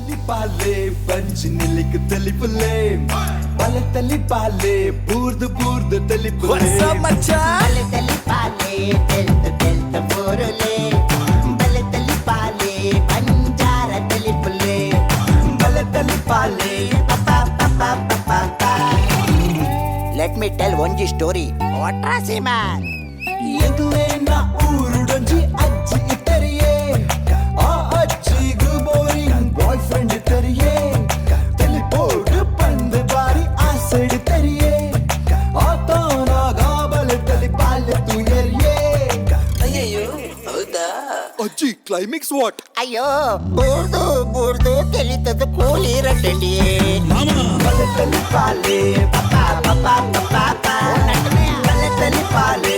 తల్లి పాలే పంచి నిలికి తెలుపులే బల తల్లి పాలే బూర్దు బూర్దు తెలుపులే బల తల్లి పాలే తెల్త తెల్త బోరులే బల తల్లి పాలే పంజార తెలుపులే బల తల్లి పాలే ಲೆಟ್ ಮಿ ಟೆಲ್ ಒಂಜಿ ಸ್ಟೋರಿ ಒಟ್ರಾಸಿ ಮ್ಯಾನ್ ಎದುರೇ ನಾ ಊರುಡೊಂಜಿ ಅಜ್ಜಿ ಇತ್ತರಿಯೇ ಆ ಅಜ್ಜಿಗು ಬೋರಿಂಗ್ ಬಾಯ್ ಫ್ರೆಂಡ್ ಇತ್ತರಿಯೇ ತೆಲಿಪೋಡು ಪಂದು ಬಾರಿ ಆಸೆಡ್ ತರಿಯೇ ಆತೋನಾಗ ಬಲ ತಲಿ ಪಾಲೆ ತುಯರಿಯೇ ಅಯ್ಯಯ್ಯೋ ಹೌದಾ ಅಜ್ಜಿ ಕ್ಲೈಮ್ಯಾಕ್ಸ್ ವಾಟ್ ಅಯ್ಯೋ ಬೂರ್ದು ಬೂರ್ದು ತೆಲಿತದ ಕೂಲಿ ರಡ್ಡಿಯೇ ಬಲ ತಲಿ ಪಾಲೆ ಪಪಾ ಪಪಾ ಪಪಾ ಬಲ ತಲಿ ಪಾಲೆ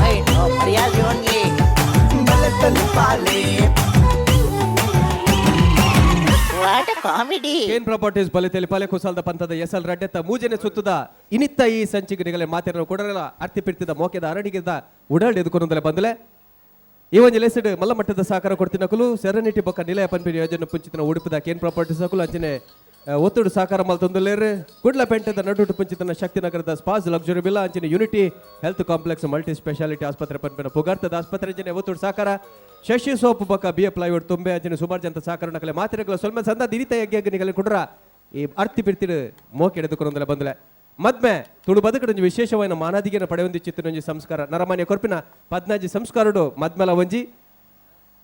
ಐ ನೋ ಮರ್ಯಾದೆ ಓನ್ಲಿ ಬಲ ತಲಿ ಪಾಲೆ ವಾಟ್ ಕಾಮಿಡಿ ಏನ್ ಪ್ರಾಪರ್ಟೀಸ್ ಬಲೆ ತೆಲಿಪಾಲೆ ಕುಸಾಲ್ದ ಪಂಥದ ಎಸಲ್ ರಡ್ಡೆತ್ತ ಮೂಜನೆ ಸುತ್ತದ ಇನಿತ್ತ ಈ ಸಂಚಿಕೆಗಳ ಮಾತಿನ ಕೊಡರಲ್ಲ ಅರ್ತಿ ಪಿರ್ತಿದ ಮೋಕೆದ ಅರಡಿಗೆದ ಉಡಾಳ್ ಎದುಕೊಂಡಲೆ ಬಂದಲೆ ಈ ಒಂದು ಲೆಸಡ್ ಮಲ್ಲ ಮಟ್ಟದ ಸಹಕಾರ ಕೊಡ್ತಿನಕಲು ಸೆರೆನಿಟಿ ಬೊಕ್ಕ ನಿಲಯ ಪನ್ಪಿನ ಯೋಜನೆ ಪುಂಚಿತನ ಉಡುಪಿದ ಕೇನ್ ಪ್ರಾಪರ್ಟೀಸ್ ಹಕಲು ಅಂಚನೆ ಒತ್ತುಡು ಸಹಕಾರ ಮಲ್ತೊಂದುಲೇರು ಕುಡ್ಲ ಪೆಂಟದ ನಡುಟು ಪುಂಚಿತನ ಶಕ್ತಿನಗರದ ಸ್ಪಾಸ್ ಲಕ್ಸುರಿ ಬಿಲ್ಲ ಅಂಚಿನ unity health complex multi speciality ಆಸ್ಪತ್ರೆ ಪನ್ಪಿನ ಪುಗಾರ್ತದ ಆಸ್ಪತ್ರೆ ಅಂಚನೆ ಒತ್ತುಡು ಸಹಕಾರ ಶಶಿ ಸೋಪ್ ಬೊಕ್ಕ ಬಿ ಪ್ಲೈವುಡ್ ತುಂಬೆ ಅಂಚಿನ ಸುಮಾರು ಜನ ಸಹಕಾರ ನಕಲೆ ಮಾತಿರಗಳ ಸ್ವಲ್ಪ ಸಂದ ದಿರಿತ ಯಜ್ಞನಿಗಲೆ ಕುಡ್ರ ಈ ಅರ್ತಿ ಪಿರ್ತಿಡು ಮೋಕೆ ಎಡೆದುಕೊಂಡಲೆ ಬಂದಲೆ ಮದ್ಮೆ ತುಳು ಬದುಕಡೊಂಜಿ ವಿಶೇಷವಾದ ಮಾನಾದಿಗೆನ ಪಡೆಯೊಂದಿಚ್ಚಿತ್ತಿನೊಂಜಿ ಸಂಸ್ಕಾರ ನರಮಾನ್ಯ ಕೊರ್ಪಿನ ಪದ್ನಾಜಿ ಸಂಸ್ಕಾರಡು ಮದ್ಮೆಲ ಒಂಜಿ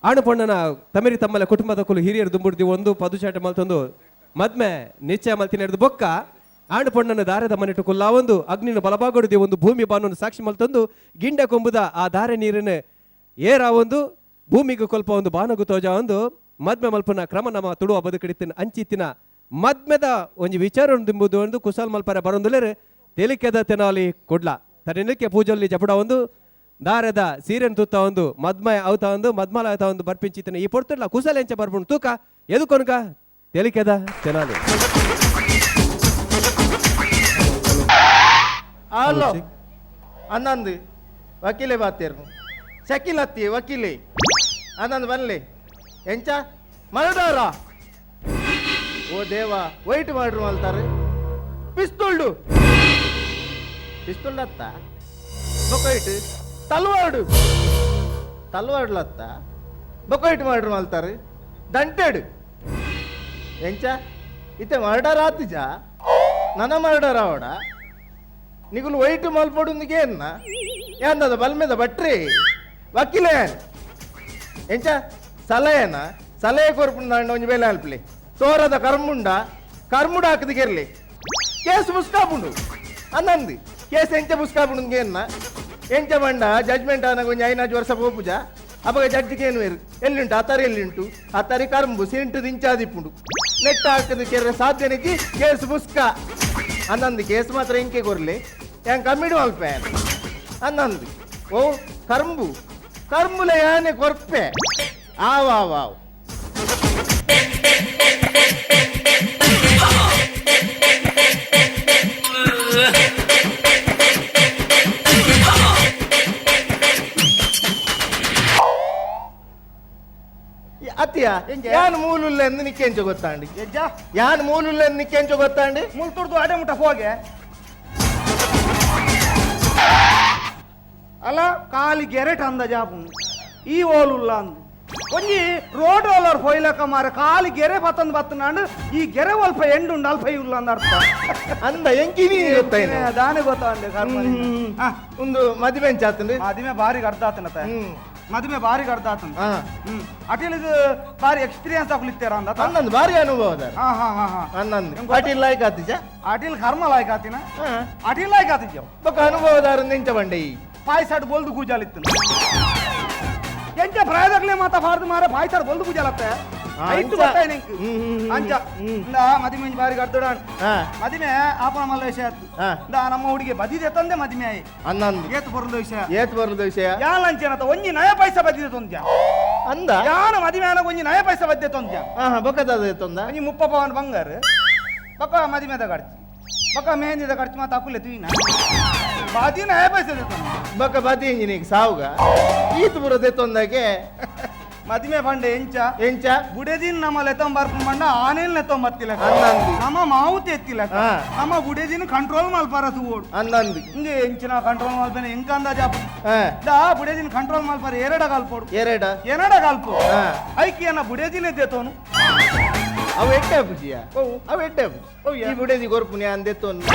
ಆಣು ಪೊಣ್ಣನ ತಮಿರಿ ತಮ್ಮಲ ಕುಟುಂಬದ ಕುಲು ಹಿರಿಯರು ದುಂಬುಡ್ದಿ ಒಂದು ಪದುಚಾಟ ಮಲ್ತೊಂದು ಮದ್ಮೆ ನಿಶ್ಚಯ ಮಲ್ತಿನ ಹಿಡಿದು ಬೊಕ್ಕ ಆಣು ಪೊಣ್ಣನ ದಾರದ ಮನೆಟು ಕುಲ್ಲ ಒಂದು ಅಗ್ನಿನ ಬಲಭಾಗಡುದಿ ಒಂದು ಭೂಮಿ ಬಾನನ್ನು ಸಾಕ್ಷಿ ಮಲ್ತೊಂದು ಗಿಂಡ ಕೊಂಬುದ ಆ ದಾರೆ ನೀರಿನ ಏರ ಒಂದು ಭೂಮಿಗೆ ಕೊಲ್ಪ ಒಂದು ಬಾನಗು ತೋಜ ಒಂದು ಮದ್ಮೆ ಮಲ್ಪನ ಕ್ರಮ ನಮ್ಮ ತುಳುವ ಬದುಕಡಿತಿನ ಅಂಚಿತ್ತಿನ ಮದ್ಮೆದ ಒಂಜಿ ವಿಚಾರ ದಿಂಬುದು ಒಂದು ಕುಶಾಲ್ ಮಲ್ಪರ ಬರೊಂದುಲೇರು ತೆಲಿಕೆದ ತೆನಾಲಿ ಕೊಡ್ಲ ತನಿಕೆ ಪೂಜಲ್ಲಿ ಜಪಡ ಒಂದು ದಾರದ ಸೀರೆನ್ ತುತ್ತ ಒಂದು ಮದ್ಮಯ ಅವತ ಒಂದು ಮದ್ಮಲ ಅವತ ಒಂದು ಬರ್ಪಿಂಚಿತ್ತಿನ ಈ ಪೊರ್ತಲ್ಲ ಕುಶಲ ಎಂಚ ಬರ್ಪುಂಡು ತೂಕ ಎದು ಕೊನಕ ತೆಲಿಕೆದ ತೆನಾಲಿ ಹಲೋ ಅನ್ನಂದು ವಕೀಲೆ ಬಾತೇರು ಶಕೀಲ್ ಹತ್ತಿ ವಕೀಲೆ ಅನ್ನಂದು ಬನ್ಲಿ ಎಂಚ ಮರದಾರ ಓ ದೇವ ವೈಟ್ ಮಾಡ್ರು ಅಲ್ತಾರೆ ಪಿಸ್ತೂಲ್ಡು ಪಿಸ್ತೂಲ್ ಹತ್ತ ಬೊಕೈಟ್ ತಲ್ವಾಡು ತಲ್ವಾಡ್ಲತ್ತ ಬೊಕೈಟ್ ಮಾಡ್ರು ಅಲ್ತಾರೆ ದಂಟೆಡು ಎಂಚ ಇತ್ತೆ ಮರ್ಡರ್ ಆತಿಜ ನನ್ನ ಮರ್ಡರ್ ಅವಡ ನಿಗುಲು ವೈಟ್ ಮಲ್ಪಡುಂದಿಗೆ ಏನದ ಬಲ್ಮೆದ ಬಟ್ರಿ ವಕೀಲೇನ್ ಎಂಚ ಸಲಹೆನ ಸಲಹೆ ಕೊರ್ಪುಂಡ ಒಂಜಿ ಬೇಲೆ ಅಲ್ಪಲಿ ತೋರದ ಕರ್ಮುಂಡ ಕರ್ಮುಡ ಹಾಕದಿಗೆರ್ಲಿ ಕೇಸ್ ಮುಸ್ಕಾಪುಂಡು ಅನ್ನಂದು ಕೇಸ್ ಎಂಚ ಮುಸ್ಕಾಪುಂಡು ಎಂಚ ಬಂಡ ಜಡ್ಜ್ಮೆಂಟ್ ಆನಾಗ ಒಂಜಿ 5 ವರ್ಷ ಹೋಪುಜ ಅವಾಗ ಜಡ್ಜಿಗೆ ಏನು ವೇರು ಎಲ್ಲಿಂಟು ಆತಾರಿ ಎಲ್ಲಿಂಟು ಆತಾರಿ ಕರ್ಮು ಸಿಂಟು ದಿಂಚಾದಿಪ್ಪುಂಡು ನೆಟ್ಟ ಹಾಕದಕ್ಕೆ ಸಾಧ್ಯನಿಗೆ ಕೇಸ್ ಮುಸ್ಕ ಅನ್ನಂದು ಕೇಸ್ ಮಾತ್ರ ಎಂಕೆ ಕೊರ್ಲಿ ಹೆಂಗೆ ಕಮ್ಮಿಡು ಅಲ್ಪೆ ಅನ್ನಂದು ಓ ಕರ್ಮು ಕರ್ಮುಲ ಯಾನೆ ಕೊರ್ಪೆ ಆವಾವ್ ಅತ್ತಿಯ ಯಾನ್ ಮೂಲುಲ್ಲ ಎಂದು ನಿಕ್ಕೆಂಚ ಗೊತ್ತಾಂಡಿ ಯಾನ್ ಮೂಲುಲ್ಲ ಎಂದು ನಿಕ್ಕೆಂಚ ಗೊತ್ತಾಂಡಿ ಮುಲ್ ತುರ್ದು ಅಡೆ ಮುಟ್ಟ ಹೋಗೆ ಅಲ್ಲ ಕಾಲಿ ಗೆರೆಟ್ ಅಂದ ಜಾಪು ಈ ಓಲುಲ್ಲ ಅಂದು ಒಂಜಿ ರೋಡ್ ರೋಲರ್ ಪೊಯ್ಲಕ ಮಾರ ಕಾಲಿ ಗೆರೆ ಪತ್ತಂದು ಬತ್ತನಾಂಡು ಈ ಗೆರೆ ಒಲ್ಪ ಎಂಡುಂಡು ಅಲ್ಪ ಇಲ್ಲ ಅಂದ ಅರ್ಥ ಅಂದ ಎಂಕಿನಿ ಗೊತ್ತಾಯ್ತು ದಾನೆ ಗೊತ್ತಾಂಡೆ ಒಂದು ಮದುವೆ ಎಂಚಾತಂದು ಮದುವೆ ಬಾರಿಗೆ ಅರ್ಧ ಆತನತ ಮದುವೆ ಬಾರಿಗೆ ಅರ್ಧ ಆತನ ಅಟಿಲಿಗೆ ಬಾರಿ ಎಕ್ಸ್ಪೀರಿಯನ್ಸ್ ಆಗ್ಲಿತ್ತಾರ ಅಂದ ಅನ್ನಂದು ಬಾರಿ ಅನುಭವ ಅದ ಅನ್ನಂದು ಅಟಿಲ್ ಲಾಯ್ಕ್ ಆತಿಜ ಅಟಿಲ್ ಕರ್ಮ ಲಾಯ್ಕ್ ಆತಿನ ಅಟಿಲ್ ಲಾಯ್ಕ್ ಆತಿಜ ಬೊಕ್ಕ ಅನುಭವದಾರ ನೆಂಚ ಬಂಡೆ ಪಾಯ್ಸಾಡ್ ಬೋಲ್ದು ಕೂಜಾಲಿತ್ತು ಎಂಚ ಪ್ರಾಯದಾಗ್ಲೇ ಮಾತಾ ಫಾರ್ದು ಮಾರ ಪಾಯ್ಸಾಡ್ ಬೋಲ್ದು ಕೂಜಾಲತ್ತೆ ಐಟು ಗೊತ್ತಾಯ್ ನಿಂಕ್ ಅಂಚ ಇಂದ ಮದಿಮೆ ಬಾರಿ ಗಡ್ದೋಡಾನ್ ಮದಿಮೆ ಆಪಣ ಮಲ್ಲ ವಿಷಯ ಇಂದ ನಮ್ಮ ಹುಡುಗಿ ಬದಿದೆ ತಂದೆ ಮದಿಮೆ ಆಯಿ ಅನ್ನಂದು ಏತ್ ಬರುದ ವಿಷಯ ವಿಷಯ ಯಾಲ ಅಂಚೇನತ ಒಂಜಿ ನಯ ಪೈಸಾ ಬದಿದೆ ತೊಂದ್ಯ ಅಂದ ಯಾನ ಮದಿಮೆ ಆನಗ ಒಂಜಿ ನಯ ಪೈಸಾ ಬದ್ದೆ ತೊಂದ್ಯ ಬೊಕ್ಕದ ತೊಂದ ಒಂಜಿ 30 ಪವನ್ ಬಂಗಾರ ಬೊಕ್ಕ ಮದಿಮೆದ ಖರ್ಚು ಬೊಕ್ಕ ಮೆಹಂದಿದ ಖರ್ಚು ಮಾತ ಅಕುಲೆ ತುಯಿನ ಬಾದಿ ನಯ ಪೈಸಾ ದೇತೊಂದ ಬೊಕ್ಕ ಬಾದಿ ಇಂಜಿನಿಗೆ ಸಾವುಗ ಈತ್ ಬುರದೆ ತೊಂದಾಗೆ ಮದಿಮೆ ಬಂಡೆ ಎಂಚ ಬುಡೆದಿನ ನಮ್ಮ ಲೆತ್ತೊಂಬ ಬರ್ಕೊಂಡು ಬಂಡ ಆನೇಲ್ ನೆತ್ತೊಂಬತ್ತಿಲ್ಲ ಅನ್ನಂದಿ. ನಮ್ಮ ಮಾವುತಿ ಎತ್ತಿಲ್ಲ ಹಾ. ನಮ್ಮ ಬುಡೆದಿನ ಕಂಟ್ರೋಲ್ ಮಲ್ಪಾರ ತೂಡು ಅನ್ನಂದಿ ಹಿಂಗೆ ಎಂಚಿನ ಕಂಟ್ರೋಲ್ ಮಲ್ಪೇನೆ ಎಂಕ ಅಂದಾಜಾಪು ಹಾ ದಾ ಬುಡೆದಿನ ಕಂಟ್ರೋಲ್ ಮಲ್ಪಾರ ಎರಡ ಕಾಲ್ಪೋಡು ಎರಡ ಎರಡ ಕಾಲ್ಪು ಹಾ. ಐಕಿಯನ್ನ ಬುಡೆದಿನ ಎದ್ದೇತೋನು ಅವು ಎಟ್ಟೆ ಬುಜಿಯ ಅವು ಎಟ್ಟೆ ಬುಜಿ ಈ ಬುಡೇದಿ ಗೊರ್ಪುನಿ ಅಂದೆತ್ತೊಂದು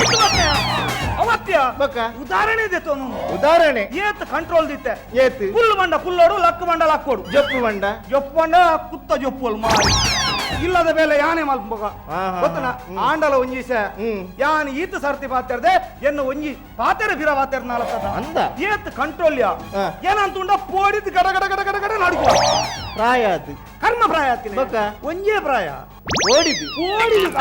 ಅವತ್ಯ ಬಕ್ಕ ಉದಾಹರಣೆ ದೇತೋನು ಉದಾಹರಣೆ ಏತ್ ಕಂಟ್ರೋಲ್ ದಿತ್ತೆ ಏತ್ ಫುಲ್ ಬಂಡ ಫುಲ್ಲೋಡು ಲಕ್ ಬಂಡ ಲಕ್ಕೋಡು ಜಪ್ಪು ಬಂಡ ಜೊಪ್ಪು ಬಂಡ ಕುತ್ತ ಜೊಪ್ಪು ಮಾರಿ ಇಲ್ಲದ ಬೇಲೆ ಯಾನೆ ಮಲ್ಪಗ ಗೊತ್ತನ ಆಂಡಲ ಒಂಜಿಸ ಯಾನ್ ಈತ ಸರ್ತಿ ಪಾತೆರ್ದೆ ಎನ್ನು ಒಂಜಿ ಪಾತೆರ ಬಿರ ಪಾತೆರ್ ನಾಲ್ಕದ ಅಂದ ಏತ್ ಕಂಟ್ರೋಲ್ ಯಾ ಏನಂತುಂಡ ಪೋಡಿದ್ ಗಡ ಗಡ ಗಡ ಗಡ ಗಡ ನಡ್ಕೋ ಪ್ರಾಯ ಅದು ಕರ್ಮ ಪ್ರಾಯ ಆತಿನ ಬಕ್ಕ ಒಂಜೇ ಪ್ರಾಯ ಓಡಿದು ಓಡಿದ್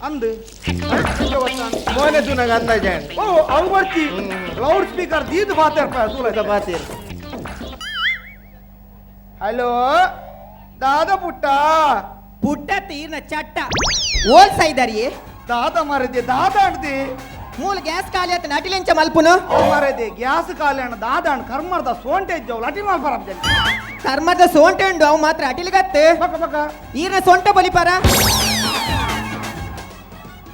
ಅಂದ್ ಮೋನೆ ತುನಗ ಅಂದಾಜ ಓ ಅವು ಬರ್ತಿ ಲೌಡ್ ಸ್ಪೀಕರ್ ದೀದ್ ಪಾತೆರ್ ತೂಲಕ ಬಾತೀರ್ ಹಲೋ ದಾದ ಪುಟ್ಟ ಪುಟ್ಟ ತೀರ್ನ ಚಟ್ಟ ಓಲ್ಸ ಇದ್ದಾರಿಯೇ ದಾದ ಮಾರದೆ ದಾದ ಅಣ್ದೆ ಮೂಲ ಗ್ಯಾಸ್ ಖಾಲಿ ಆತ ನಟಿಲೆಂಚ ಮಲ್ಪುನು ಮಾರದೆ ಗ್ಯಾಸ್ ಖಾಲಿ ಅಣ್ಣ ದಾದ ಅಣ್ಣ ಕರ್ಮರ್ದ ಸೋಂಟೆ ಇದ್ದವು ಲಟಿ ಮಾಲ್ಪರ ಕರ್ಮದ ಸೋಂಟೆ ಉಂಡು ಅವು ಮಾತ್ರ ಅಟಿಲ್ಗತ್ತೆ ಪಕ್ಕ ಪಕ್ಕ ಈರ್ನ ಸೊಂಟ ಬಲಿಪಾರ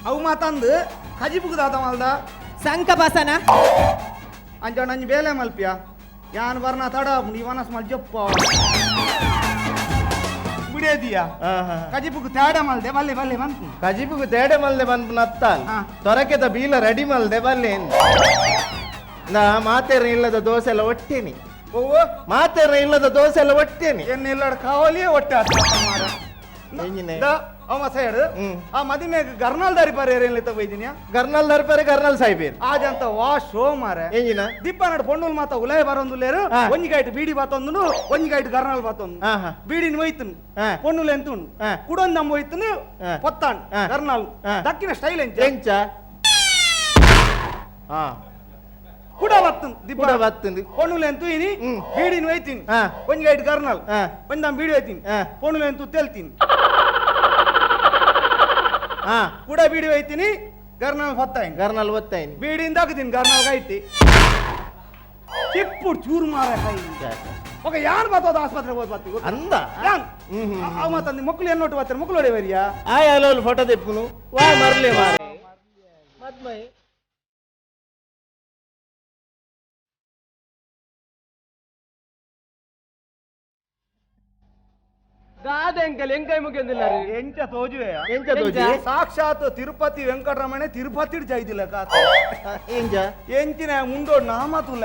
ಅವು ಮಾತಂದು ಕಜಿಬುಗ್ ದಾದ ಮಾಲ್ದ ಸಂಕ ಬಾಸನ ಅಂಜ ನಂಜ್ ಬೇಲೆ ಮಲ್ಪಿಯ ಯಾನ್ ಬರ್ನ ತಡ ಇವನಸ್ ಮಲ್ ಜಪ್ಪ ಬಿಡೇದಿಯಾ ಕಜಿಬುಗ್ ತೇಡ ಮಲ್ದೆ ಬಲ್ಲೆ ಬಲ್ಲೆ ಬಂತು ಕಜಿಬುಗು ತೇಡೆ ಮಲ್ದೆ ಬಂದ್ ನತ್ತಾಲ್ ಹಾ. ತೊರಕೆದ ಬೀಲ ರೆಡಿ ಮಲ್ದೆ ಬಲ್ಲೆ ನಾ ಮಾತೇರ ಇಲ್ಲದ ದೋಸೆ ಎಲ್ಲ ಒಟ್ಟೇನಿ ಓ ಮಾತೇರ ಇಲ್ಲದ ದೋಸೆ ಎಲ್ಲ ಒಟ್ಟೇನಿ ಎನ್ನೆಲ್ಲಡ ಕಾವಲಿಯೇ ಒಟ್ಟೆ ಮಾರ ಎಂಜಿನೆ ಅವ ಸೈಡ್ ಹ್ಮ್. ಆ ಮದಿಮೆ ಗರ್ನಲ್ ದಾರಿ ಪಾರ ಏರಿಯಲ್ಲ ತಗೋಯ್ದಿನ್ಯಾ ಗರ್ನಲ್ ದರ್ಪರೆ ಗರ್ನಲ್ ಸಾಯ್ಬೇರ್ ಆಜಂತ ವಾ ಶೋ ಮಾರೆ ಎಂಜಿನ ದಿಪ್ಪ ನಡು ಪೊಣ್ಣುಲ್ ಮಾತ ಉಲಯ ಬರೊಂದು ಲೇರು ಹಾ. ಒಂಜಿಗೈಟ್ ಬೀಡಿ ಬಾತೊಂದು ಒಂಜಿಗೈಟ್ ಗರ್ನಲ್ ಬಾತೊಂದು ಹಾ ಹಾ ಬೀಡಿನ ಒಯ್ತನು ಹಾ. ಪೊಣ್ಣುಲ್ ಎಂತುಂಡು ಹಾ. ಕುಡೊಂದು ನಮ್ಮ ಒಯ್ತನು ಹಾ. ಪೊತ್ತಾಣ್ ಹಾ. ಗರ್ನಲ್ ಹಾ. ದಕ್ಕಿನ ಸ್ಟೈಲ್ ಎಂಚ ಎಂಚ ಹಾ ಕುಡ ಬತ್ತನ್ ದಿಪ್ಪ ಕೂಡ ಬತ್ತಂದು ಪೊಣ್ಣುಲ್ ಎಂತು ಇನಿ ಹ್ಮ್. ಬೀಡಿನ ಒಯ್ತೀನಿ ಹಾ. ಒಂಜಿಗೈಟ್ ಗರ್ನಲ್ ಹಾ. ಒಂದಂ ಬೀಡಿ ಒಯ್ತೀನಿ ಹಾ. ಪೊಣ್ಣುಲ್ ಎಂತು ತೆಲ್ತೀನಿ ಹಾ ಕೂಡ ಬೀಡಿ ಒಯ್ತೀನಿ ಗರ್ನಲ್ ಹೊತ್ತಾಯಿನ್ ಗರ್ನಲ್ ಒತ್ತಾಯಿನಿ ಬೀಡಿಯಿಂದ ಹಾಕಿದ್ದೀನಿ ಗರ್ನಲ್ ಗೈಟಿ ಚಿಪ್ಪುಡ್ ಚೂರು ಮಾರ ಕೈ ఒక యాన్ బాతోద ఆస్పత్రి పోత బత్తి ಅಂದ యాన్ ఆ మాతంది మొక్కులు ఎన్నోటి బత్తారు మొక్కులు ఒడేవరియా ಆಯ್ ಅಲೋಲ್ ಫೋಟೋ ತೆಪ್ಪುನು ವಾ ಮರ್ಲೆ ಮಾರೆ ಮದ್ಮೈ ದಾದೆಂಕಲ್ ಎಂಕೈ ಮುಗಿಯಂದಿಲ್ಲಾರಿ ಎಂಚ ತೋಜುವೆ ಎಂಚ ತೋಜಿ ಸಾಕ್ಷಾತ್ ತಿರುಪತಿ ವೆಂಕಟರಮಣೆ ತಿರುಪತಿ ಜೈದಿಲ್ಲ ಕಾತ ಎಂಜ ಎಂಚಿನ ಮುಂದೋಡ್ ನಾಮ ತುಲ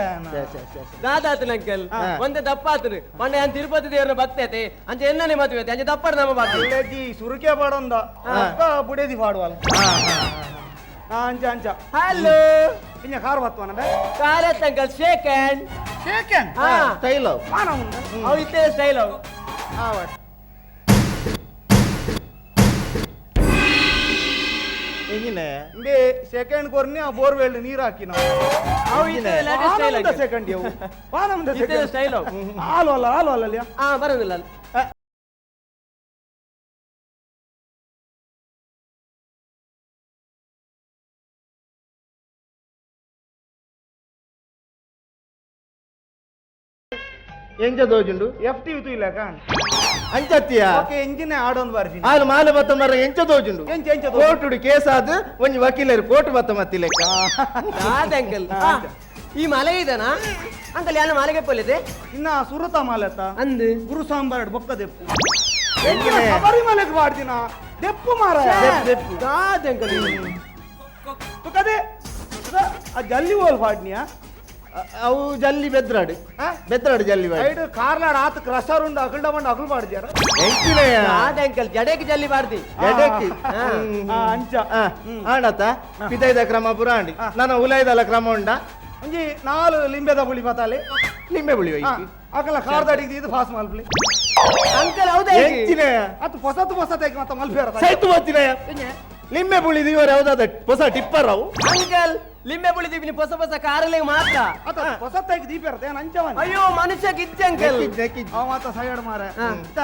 ದಾದಾತನ ಅಂಕಲ್ ಒಂದೇ ದಪ್ಪಾತನು ಮೊನ್ನೆ ನಾನು ತಿರುಪತಿ ದೇವರ ಭಕ್ತತೆ ಅಂಚ ಎನ್ನನೆ ಮದುವೆ ಅಂಚ ದಪ್ಪಡ ನಮ್ಮ ಬಾಕಿ ಇಲ್ಲಜಿ ಸುರುಕೆ ಪಾಡೊಂದ ಬುಡೇದಿ ಪಾಡುವಲ್ಲ ಅಂಚ ಅಂಚ ಹಲೋ ಇನ್ನ ಕಾರ್ ಬತ್ತವನ ಬೇ ಕಾರತ್ ಅಂಕಲ್ ಶೇಕ್ ಹ್ಯಾಂಡ್ ಶೇಕನ್ ಹಾ ಸ್ಟೈಲ್ ಪಾನ ಮುಂದ ಅವು ಇತ್ತೇ ಸ್ಟೈಲ್ ಅವು ಆವಟ್ ಎಂಜಿನೆ ಬೇ ಸೆಕೆಂಡ್ ಕೊರ್ನಿ ಆ ಬೋರ್ವೆಲ್ ನೀರ್ ಹಾಕಿ ನಾವು ಅವು ಇತ್ತೇ ಲೇಟೆಸ್ಟ್ ಸ್ಟೈಲ್ ಸೆಕೆಂಡ್ ಇವು ಪಾನಮುಂದ ಇತ್ತೇ ಸೆಕೆಂಡ್ ಸ್ಟೈಲ್ ಅವು ಹಾಲು ಅಲ್ಲ ಹಾ ಬರೋದಿಲ್ಲ ಅಲ್ಲಿ ಎಂಜ ದೋಜುಂಡು ಎಫ್ ಟಿ ಇಲ್ಲ ಕಾಣ್ ಅಂಚತ್ತಿಯ ಓಕೆ ಎಂಜಿನ್ ಆಡೊಂದು ಬರ್ತೀನಿ ಆಲು ಮಾಲೆ ಬತ್ತ ಮರ ಎಂಚ ದೋಜುಂಡು ಎಂಚ ಎಂಚ ಕೋರ್ಟುಡು ಕೇಸ್ ಆದ್ ಒಂಜಿ ವಕೀಲರು ಕೋರ್ಟ್ ಬತ್ತ ಮತ್ತಿಲೆಕ್ಕ ದಾದ ಅಂಕಲ್ ಈ ಮಲೆ ಇದನಾ ಅಂಕಲ್ ಯಾನ ಮಲೆಗೆ ಪೊಲಿದೆ ಇನ್ನ ಸುರತ ಮಾಲತ್ತ ಅಂದು ಗುರು ಸಾಂಬಾರ್ ಬೊಕ್ಕ ದೆಪ್ಪು ಎಂಜಿನೆ ಶಬರಿಮಲೆಗೆ ಬಾಡ್ದಿನ ದೆಪ್ಪು ಮಾರ ದಾದ ಅಂಕಲ್ ಕದೆ ಆ ಜಲ್ಲಿ ಹೋಲ್ ಬಾಡ್ನಿಯಾ ಅವು ಜಲ್ಲಿ ಬೆದ್ರಾಡು ಬೆದ್ರಾಡು ಜಲ್ಲಿ ಬಾಡಿ ಸೈಡ್ ಕಾರ್ಲಾಡ್ ಆತ ಕ್ರಷರ್ ಉಂಡು ಅಗಲ್ಡ ಬಂದು ಅಗಲ್ ಬಾಡ್ದ್ಯಾರ ಎಂಚಿನೆಯ ದಾದ ಅಂಕಲ್ ಜಡೆಗೆ ಜಲ್ಲಿ ಬಾರ್ದಿ ಎಡೆಕ್ಕಿ ಅಂಚ ಆಡತ ಪಿತೈದ ಕ್ರಮ ಪುರಾಂಡಿ ನನ್ನ ಉಲೈದಲ ಕ್ರಮ ಉಂಡ ಒಂಜಿ ನಾಲು ಲಿಂಬೆದ ಬುಳಿ ಬತ್ತಾಲೆ ಲಿಂಬೆ ಬುಳಿ ಅಕಲ ಕಾರ್ದಾಡಿಗೆ ಇದು ಫಾಸ್ ಮಲ್ಪಲಿ ಅಂಕಲ್ ಹೌದಾ ಎಂಚಿನೆಯ ಅದು ಹೊಸತು ಮತ್ತ ಮಲ್ಪೇರ ಸೈತು ಬತ್ತಿನೆಯ ಲಿಂಬೆ ಬುಳಿದು ಇವರು ಯಾವ್ದಾದ ಹೊಸ ಟಿಪ್ಪರ್ ಅವು ಅಂಕಲ್ ಲಿಂಬೆ ಬುಳಿ ದೀಪಿನಿ ಹೊಸ ಹೊಸ ಕಾರಲ್ಲೇ ಮಾತ್ರ ಅತ ಹೊಸ ತೈಕ್ ದೀಪ ಇರುತ್ತೆ ಅಂಚವನ್ ಅಯ್ಯೋ ಮನುಷ್ಯ ಕಿಚ್ಚ ಅಂಕಲ್ ಅವ ಮಾತ ಸೈಡ್ ಮಾರೆ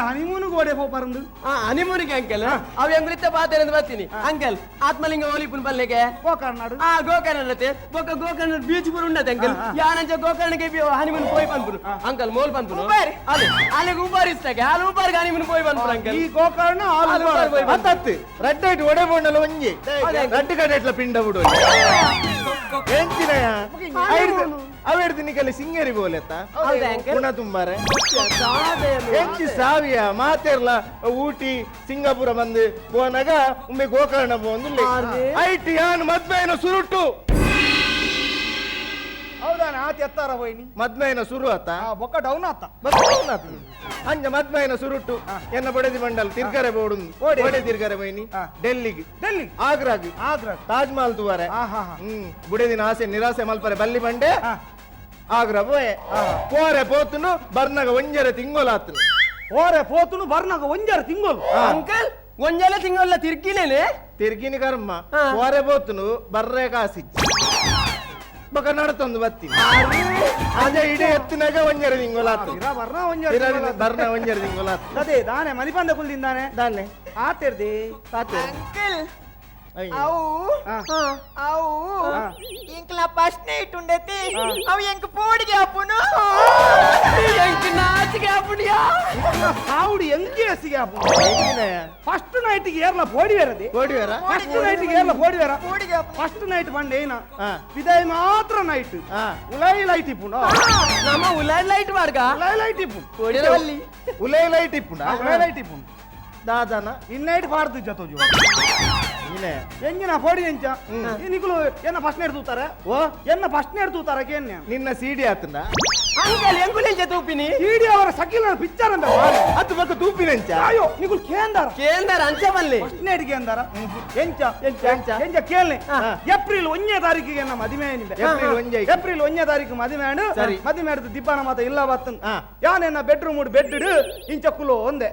ಹನಿಮೂನ್ ಗೋಡೆ ಹೋಗ್ಬಾರಂದು ಹನಿಮೂರಿಗೆ ಅಂಕಲ್ ಅವ್ ಹೆಂಗ್ರಿತ್ತ ಬಾತೇನೆ ಅಂತ ಬರ್ತೀನಿ ಅಂಕಲ್ ಆತ್ಮಲಿಂಗ ಓಲಿಪುನ್ ಬಲ್ಲೆಗೆ ಗೋಕರ್ನಾಡು ಗೋಕರ್ಣ ಬೊಕ್ಕ ಗೋಕರ್ಣ ಬೀಚ್ ಪುರ ಉಂಡತೆ ಅಂಕಲ್ ಯಾನಂಚ ಗೋಕರ್ಣಗೆ ಹನಿಮೂನ್ పోయి ಪನ್ಪುನು ಅಂಕಲ್ ಮೋಲ್ ಪನ್ಪುನು ಅದೇ ಅಲ್ಲಿಗೆ ಉಪಾರ್ ಇಸ್ತಾಗೆ ಅಲ್ಲಿ ಉಪಾರ್ಗೆ ಹನಿಮೂನ್ పోయి ಪನ್ಪುನು ಅಂಕಲ್ ಈ ಗೋಕರ್ಣ ಹತ್ತತ್ತು ರೆಡ್ ಐಟ್ ಒಡೆ ಬೋಂಡಲ್ಲ ಒಂಜಿ ರೆಡ್ ಕಡೆ ಇಟ್ಲ ಪಿಂಡ ಬಿಡು ಎಂಚಿನಯ ಅವೆಡ್ದು ನಿಕಲಿ ಸಿಂಗೇರಿ ಬೋಲೆತ್ತ ಗುಣ ತುಂಬಾರೆ ಎಂಚಿ ಸಾವಿಯ ಮಾತೆರ್ಲ ಊಟಿ ಸಿಂಗಾಪುರ ಬಂದು ಬೋನಾಗ ಒಮ್ಮೆ ಗೋಕರ್ಣ ಬೋಂದು ಐಟಿ ಯಾನ್ ಮದ್ವೆನ ಸುರುಟ್ಟು ಹೌದಾನ ಆತ ಎತ್ತಾರ ಹೋಯ್ನಿ ಮದ್ವೆನ ಸುರು ಆತ ಬೊಕ್ಕ ಡೌನ್ ಆತ ಅಂಜ ಮದ್ವೆನ ಸುರುಟ್ಟು ಎನ್ನ ಬಡದಿ ಮಂಡಲ್ ತಿರ್ಗರೆ ಬೋಡುಂದು ಓಡೆ ತಿರ್ಗರೆ ಬೈನಿ ಡೆಲ್ಲಿಗೆ ಡೆಲ್ಲಿ ಆಗ್ರಾಗಿ ಆಗ್ರಾ ತಾಜ್ ಮಹಲ್ ತುವಾರೆ ಬುಡದಿನ ಆಸೆ ನಿರಾಸೆ ಮಲ್ಪರೆ ಬಲ್ಲಿ ಬಂಡೆ ಆಗ್ರಾ ಬೋಯೆ ಪೋರೆ ಪೋತುನು ಬರ್ನಾಗ ಒಂಜರೆ ತಿಂಗೋಲಾತು ಓರೆ ಪೋತುನು ಬರ್ನಾಗ ಒಂಜಾರ ತಿಂಗೋಲು ಅಂಕಲ್ ಒಂಜಲ ತಿಂಗಳ ತಿರ್ಗಿಲೇನೆ ತಿರ್ಗಿನಿ ಕರ್ಮ ಪೋರೆ ಪೋತುನು ಬರ್ರೆ ಕಾಸಿಚ್ಚಿ ಬಕ ನಡತೊಂದು ಬತ್ತಿ ಅದ ಇಡೀ ಎತ್ತಿನಾಗ ಒಂಜರೆ ತಿಂಗೋಲಾತು ಬರ್ನ ಒಂಜಾರ ಬರ್ನ ಒಂಜರೆ ತಿಂಗೋಲಾತು ಅದೇ ದಾನೆ ಮನಿಪಂದ ಕುಲ್ದಿಂದಾನೆ ದಾನೆ ಆತಿರ್ದಿ ಅಂಕಲ್ ಅವು ಅವು ಇಂಕ್ಲ ಫಸ್ಟ್ ನೈಟ್ ఉండేది అవి ఇంక పోడిಗೆ అప్పును ಎಂಕ್ ನಾಚಿಗೆ ಅಪ್ಪಡಿಯಾ ಸಾವುಡಿ ಎಂಗೆ ಹಸಿಗೆ ಫಸ್ಟ್ ನೈಟ್ಗೆ ಏರ್ಲ ಪೋಡಿವೇರದಿ ಓಡಿವರ ಫಸ್ಟ್ ನೈಟ್ಗೆ ಏರ್ಲ ಪೋಡಿವೇರ పోడిಗೆ అప్పు ಫಸ್ಟ್ ನೈಟ್ ಬಂಡೆ ಏನ ವಿದಾಯ ಮಾತ್ರ ನೈಟ್ ಉಲೈ ಲೈಟ್ ಇಪ್ಪುಂಡ ನಮ್ಮ ಉಲಾಡ್ ಲೈಟ್ ಮಾರ್ಗ ಉಲೈ ಲೈಟ್ ಇಪ್ಪುಂಡು ಕೊಡಿರವಲ್ಲಿ ಉಲೈ ಲೈಟ್ ಇಪ್ಪುಂಡ ಉಲೈ ಲೈಟ್ ಇಪ್ಪುಂಡು ದಾದನ ಇನ್ನೈಟ್ ಪಾಡ್ದು ಜತೋಜು ಇನೆ ಎಂಜಿನ ಪೋಡಿ ಎಂಚ ನಿಕುಲು ಎನ್ನ ಫಸ್ಟ್ ನೈಟ್ ತೂತಾರೆ ಓ ಎನ್ನ ಫಸ್ಟ್ ನೈಟ್ ತೂತಾರೆ ಕೇನ್ಯ ನಿನ್ನ ಸಿಡಿ ಆತಂದ ಅಂಕಲ್ ಎಂಗುಲಿಂಚ ತೂಪಿನಿ ಇಡಿ ಅವರ ಸಕಿಲ ಪಿಕ್ಚರ್ ಅಂತ ಅದು ಬಕ ತೂಪಿನೆಂಚ ಅಯ್ಯೋ ನಿಕುಲು ಕೇಂದಾರ ಕೇಂದರ ಅಂಚ ಬಲ್ಲಿ ಫಸ್ಟ್ ನೈಟ್ ಕೇಂದಾರ ಎಂಚ ಎಂಚ ಕೇಳ್ನೆ ಏಪ್ರಿಲ್ 1ನೇ ತಾರೀಕಿಗೆ ನಮ್ಮ ಮದುವೆ ಏನಿದೆ ಏಪ್ರಿಲ್ 1ನೇ ತಾರೀಕು ಮದುವೆ ಆಂಡು ಮದುವೆ ಆಡ್ದು ದಿಬ್ಬಾನ ಮಾತ ಇಲ್ಲ ಬತ್ತನ್ ಯಾನೆನ್ನ ಬೆಡ್ರೂಮ್ ಬೆಡ್ ಇಂಚ ಕುಲೋ ಒಂದೇ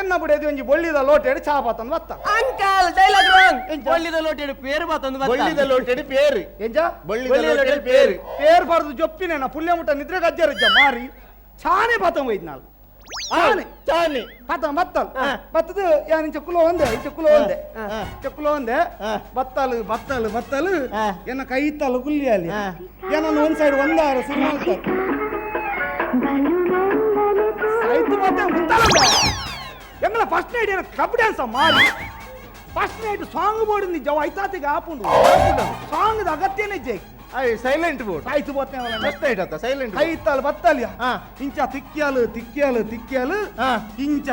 ಎನ್ನ ಬುಡೇದಿ ಒಂಜಿ ಬೊಳ್ಳಿದ ಲೋಟೆಡ್ ಚಾ ಪಾತಂದು ಬತ್ತ ಅಂಕಲ್ ಡೈಲಾಗ್ ರಾಂಗ್ ಬೊಳ್ಳಿದ ಲೋಟೆಡು ಪೇರು ಬಾತಂದು ಬತ್ತ ಬಳ್ಳಿದ ಲೋಟೆಡಿ ಪೇರು ಎಂಜ ಬಳ್ಳಿದ ಲೋಟೆಡಿ ಪೇರು ಪೇರ್ ಬರ್ದು ಜೊಪ್ಪಿನೇನ ಪುಲ್ಯ ಮುಟ್ಟ ನಿದ್ರೆ ಗಜ್ಜರಿದ್ದ ಮಾರಿ ಚಾನೆ ಪಾತಂ ಒಯ್ದು ನಾಲ್ ಚಾನೆ ಚಾನೆ ಪಾತಂ ಬತ್ತಲ್ ಬತ್ತದು ಯಾನ್ ಇಂಚ ಕುಲೋ ಒಂದೇ ಚಕ್ಕುಲೋ ಒಂದೇ ಬತ್ತಲು ಬತ್ತಲು ಬತ್ತಲು ಎನ್ನ ಕೈ ಇತ್ತಲು ಗುಲ್ಲಿ ಅಲ್ಲಿ ಏನನ್ನ ಒಂದ್ ಸೈಡ್ ಒಂದಾರ ಶುರು ಮಾಡ್ತಾರೆ ಆಯ್ತು ಮತ್ತೆ ಮುತ್ತಲ್ಲ ಎಂಗಲ ಫಸ್ಟ್ ನೈಟ್ ಏನ ಕಬ್ ಡ್ಯಾನ್ಸ್ ಮಾರಿ ಫಸ್ಟ್ ನೈಟ್ ಸಾಂಗ್ ಬೋರ್ಡ್ ನಿ ಜವ ಐತಾತಿಗೆ ಆಪುಂಡು ಸಾಂಗ್ ಅಗತ್ಯನೇ ಜೈ ಸೈಲೆಂಟ್ ಬೋರ್ಡ್ ಆಯ್ತು ಬತ್ತೆ ಫಸ್ಟ್ ನೈಟ್ ಆತ ಸೈಲೆಂಟ್ ಕೈ ಇತ್ತಲ್ ಬತ್ತಲ್ಯ ಇಂಚ ತಿಕ್ಕಿಯಲು ಇಂಚ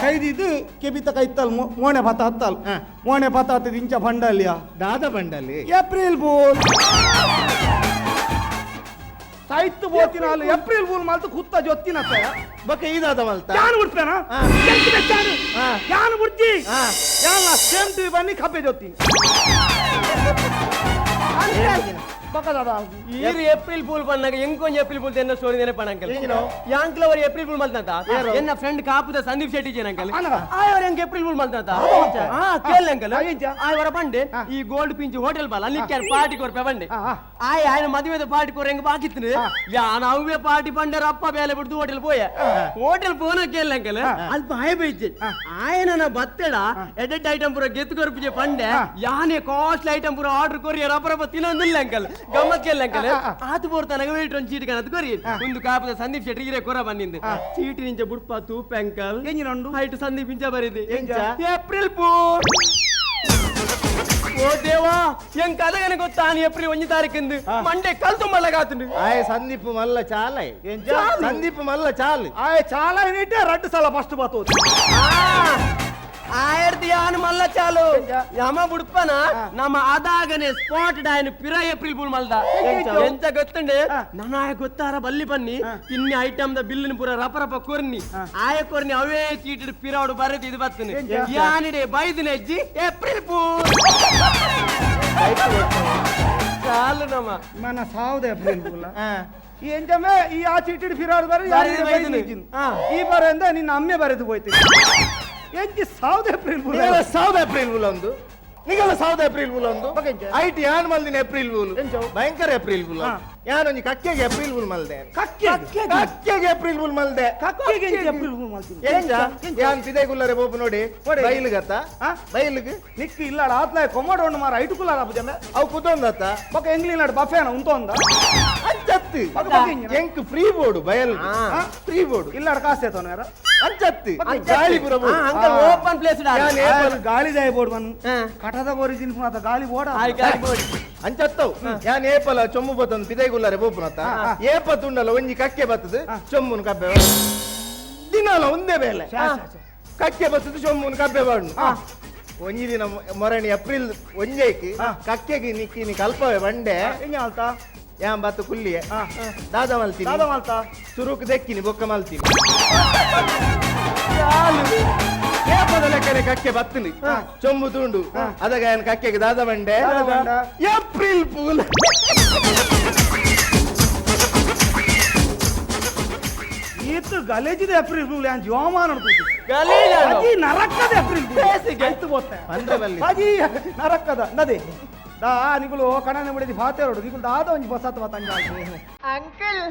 ಕೈದಿದು ಕೆಬಿತ ಕೈ ಇತ್ತಲ್ ಮೋಣೆ ಬತ್ತ ಹತ್ತಲ್ ಮೋಣೆ ಬತ್ತ ಹತ್ತದ ಇಂಚ ಬಂಡಲ್ಯ ದಾದ ಬಂಡಲ್ಲಿ ಏಪ್ರಿಲ್ ಫೂಲ್ ಸಾಯ್ತು ಬೋತಿನ ಅಲ್ಲಿ ಏಪ್ರಿಲ್ ಫೂಲ್ ಮಾಲ್ತು ಕುತ್ತ ಜೊತ್ತಿನ ಬಕ ಈದಾದ ಮಲ್ತ ಯಾನು ಬಿಡ್ತೇನ ಯಾನು ಬಿಡ್ತಿ ಯಾನ ಸೇಮ್ ಟು ಬನ್ನಿ ಕಪ್ಪೆ ಜೊತ್ತಿ ಬಕದಾದ ಈರು ಏಪ್ರಿಲ್ ಫೂಲ್ ಬಂದಾಗ ಎಂಕೊಂಜ್ ಏಪ್ರಿಲ್ ಫೂಲ್ ಎನ್ನ ಸ್ಟೋರಿ ನೆನಪಣ ಅಂಕಲ್ ಯಾಂಕ್ಲ ಅವರು ಏಪ್ರಿಲ್ ಫೂಲ್ ಮಲ್ತಂತ ಎನ್ನ ಫ್ರೆಂಡ್ ಕಾಪುದ ಸಂದೀಪ್ ಶೆಟ್ಟಿ ಜನ ಅಂಕಲ್ ಆಯವ್ರ ಹೆಂಗ್ ಏಪ್ರಿಲ್ ಫೂಲ್ ಮಲ್ತಂತ ಕೇಳ ಅಂಕಲ್ ಆಯವರ ಬಂಡೆ ಈ ಗೋಲ್ಡ್ ಪಿಂಚ್ ಹೋಟೆಲ್ ಬಾಲ ಅಲ್ಲಿ ಪಾರ್ಟಿ ಕೊರ್ಪೆ ಬಂಡೆ ఆయన మదివేద పార్టీ కోర ఎంగ బాకిత్తుంది యాన అవే పార్టీ పండర అప్ప బేల బిడ్దు హోటల్ పోయా హోటల్ పోన కేలంకల అది బాయ బైచే ఆయన నా బత్తెడ ఎడెట్ ఐటమ్ పుర గెత్తు కొర్పిజే పండే యానే కాస్ట్లీ ఐటమ్ పుర ఆర్డర్ కొరి రపరప తినందిల్ల అంకల్ గమ్మత్ కేలంకల ఆతు పోర్తనగ వెయిట్ చీటి కనత కొరి ముందు కాపద సందీప్ శెట్టి ఇరే కొర బన్నింది చీటి నుంచి బుడ్ప తూప్ అంకల్ ఎంగి రెండు హైట్ సందీప్ ఇంచ బరిది ఏప్రిల్ ఫూల్ ఓ దేవా ఏం కథగని ಗೊತ್ತಾని ఏప్రిల్ 1 తారీఖుంది మండే కల్తు మల్లగాతుండు ಆಯ್ ಸಂದೀಪ್ ಮಲ್ಲ ಚಾಲೈ ಸಂದೀಪ್ ಮಲ್ಲ ಚಾಲು ಆಯ್ ಚಾಲ ನೀಟೆ ರಡ್ಡು ಸಲ ಫಸ್ಟ್ ಬತ್ತೋದು ಆಯರ್ದಿ ಯಾನು ಮಲ್ಲ ಚಾಲು ಯಮ ಬುಡ್ಪನ ನಮ್ಮ ಅದಾಗನೆ ಸ್ಪಾಟ್ ಡಾಯನ್ ಪಿರ ಏಪ್ರಿಲ್ ಫೂಲ್ ಮಲ್ದ ಎಂತ ಗೊತ್ತುಂಡೆ ನನ್ನ ಆಯ ಗೊತ್ತಾರ ಬಲ್ಲಿ ಬನ್ನಿ ತಿನ್ನಿ ಐಟಮ್ ದ ಬಿಲ್ಲಿನ ಪುರ ರಪರಪ ಕೊರ್ನಿ ಆಯ ಕೊರ್ನಿ ಅವೇ ಚೀಟಿಡ್ ಪಿರವಡು ಬರೆದು ಇದು ಬತ್ತನೆ ಯಾನಿಡೆ ಬೈದಿನ ಅಜ್ಜಿ ಏಪ್ರಿಲ್ ಫೂಲ್ ಚಾಲು ನಮ್ಮ మన సావుదే ఏప్రిల్ ఫూల్ ಈ ಎಂಜಮೆ ಈ ಆ ಚೀಟಿಡ್ ಫಿರಾಡು ಬರ ಈ ಬರೆಂದ ನಿನ್ನ ಅಮ್ಮೆ ಬರೆದು ಹೋಯ್ತೀನಿ ಎಂಜಿ ಸಾವ್ದ ಏಪ್ರಿಲ್ ಫೂಲ್ ಸಾವ್ದ ಏಪ್ರಿಲ್ ಫೂಲ್ ಒಂದು ನಿಗಲ ಸಾವ್ದ ಏಪ್ರಿಲ್ ಫೂಲ್ ಒಂದು ಐಟಿ ಯಾನ್ ಮಲ್ದಿನ ಏಪ್ರಿಲ್ ಫೂಲ್ ಭಯಂಕರ ಏಪ್ರಿಲ್ ಫೂಲ್ ಯಾನೊಂಜಿ ಕಕ್ಕೆಗೆ ಏಪ್ರಿಲ್ ಫೂಲ್ ಮಲ್ದೆ ಕಕ್ಕೆಗೆ ಏಪ್ರಿಲ್ ಫೂಲ್ ಮಲ್ದೆ ಯಾನ್ ಪಿದೆ ಗುಲ್ಲರೆ ಬೋಪು ನೋಡಿ ಬೈಲ್ಗತ್ತ ಬೈಲ್ಗ್ ನಿಕ್ಕು ಇಲ್ಲ ಆತ್ಲ ಕೊಮ್ಮಡೋಂಡು ಮಾರ ಐಟು ಕುಲಾರ ಬುಜಂಬೆ ಅವು ಕುತೊಂದತ್ತ ಬೊಕ ಎಂಗ್ಲಿನಾಡು ಬಫೇನ ಉಂತೊಂದ ಅಂಚತ್ತಿ ಎಂಕ್ ಫ್ರೀ ಬೋರ್ಡು ಬಯಲ್ ಫ್ರೀ ಬೋರ್ಡು ಇಲ್ಲಾಡ ಕಾಸ್ತೇತೋನ ಯಾರ ಅಂಚತ್ತಿ ಗಾಳಿ ಪುರ ಅಂಕಲ್ ಓಪನ್ ಪ್ಲೇಸ್ ಗಾಳಿ ಜಾಯ ಬೋರ್ಡ್ ಬನ್ ಕಟದ ಬೋರಿಜಿನ್ ಪುನತ ಗಾಳಿ ಬೋರ್ಡ್ ಅಂಚತ್ತವು ಯಾನ್ ಏಪಲ ಚೊಮ್ಮು ಬತ್ತೊಂದು ಪಿದೈಗುಲ್ಲರೆ ಬೋಪುನತ್ತ ಏಪ ತುಂಡಲ ಒಂಜಿ ಕಕ್ಕೆ ಬತ್ತದು ಚೊಮ್ಮುನ್ ಕಬ್ಬೆ ದಿನಾಲ ಒಂದೇ ಬೇಲೆ ಕಕ್ಕೆ ಬತ್ತದು ಚೊಮ್ಮುನ್ ಕಬ್ಬೆ ಬಾಡು ಒಂಜಿ ದಿನ ಮೊರಣಿ ಏಪ್ರಿಲ್ ಒಂಜೈಕ್ ಕಕ್ಕೆಗೆ ನಿಕ್ಕಿ ಕಲ್ಪವೆ ಬಂಡೆ ಆಲ್ತಾ ಯಾನ್ ಬತ್ತು ಕುಲ್ಲಿಯೆ ದಾದ ಮಲ್ತೀನಿ ಸುರುಕ್ ದೆಕ್ಕಿನಿ ಬೊಕ್ಕ ಮಲ್ತೀನಿ ಏಪದ ಲೆಕ್ಕನೆ ಕಕ್ಕೆ ಬತ್ತಲಿ ಚೊಂಬು ತುಂಡು ಅದಾಗ ಏನ್ ಕಕ್ಕೆಗೆ ದಾದ ಬಂಡೆ ಏಪ್ರಿಲ್ ಫೂಲ್ ಈತು ಗಲೇಜಿದ ಏಪ್ರಿಲ್ ಫೂಲ್ ಯಾನ್ ಜೋಮಾನ ಗಲೀಜ್ ಅಜಿ ನರಕದ ಏಪ್ರಿಲ್ ಫೂಲ್ ಆಯ್ತು ಗೊತ್ತೆ ಬಂದ್ರಬಲ್ಲಿ ಅಜಿ ನರಕದ ನದಿ ದಾ ನಿಗುಲು ಕಣನೆ ಮುಡಿದಿ ಫಾತೆರೋಡು ನಿಗುಲು ದಾದ ಒಂಜಿ ಬಸತ್ ಬತ್ತಂಜ ಅಂಕಲ್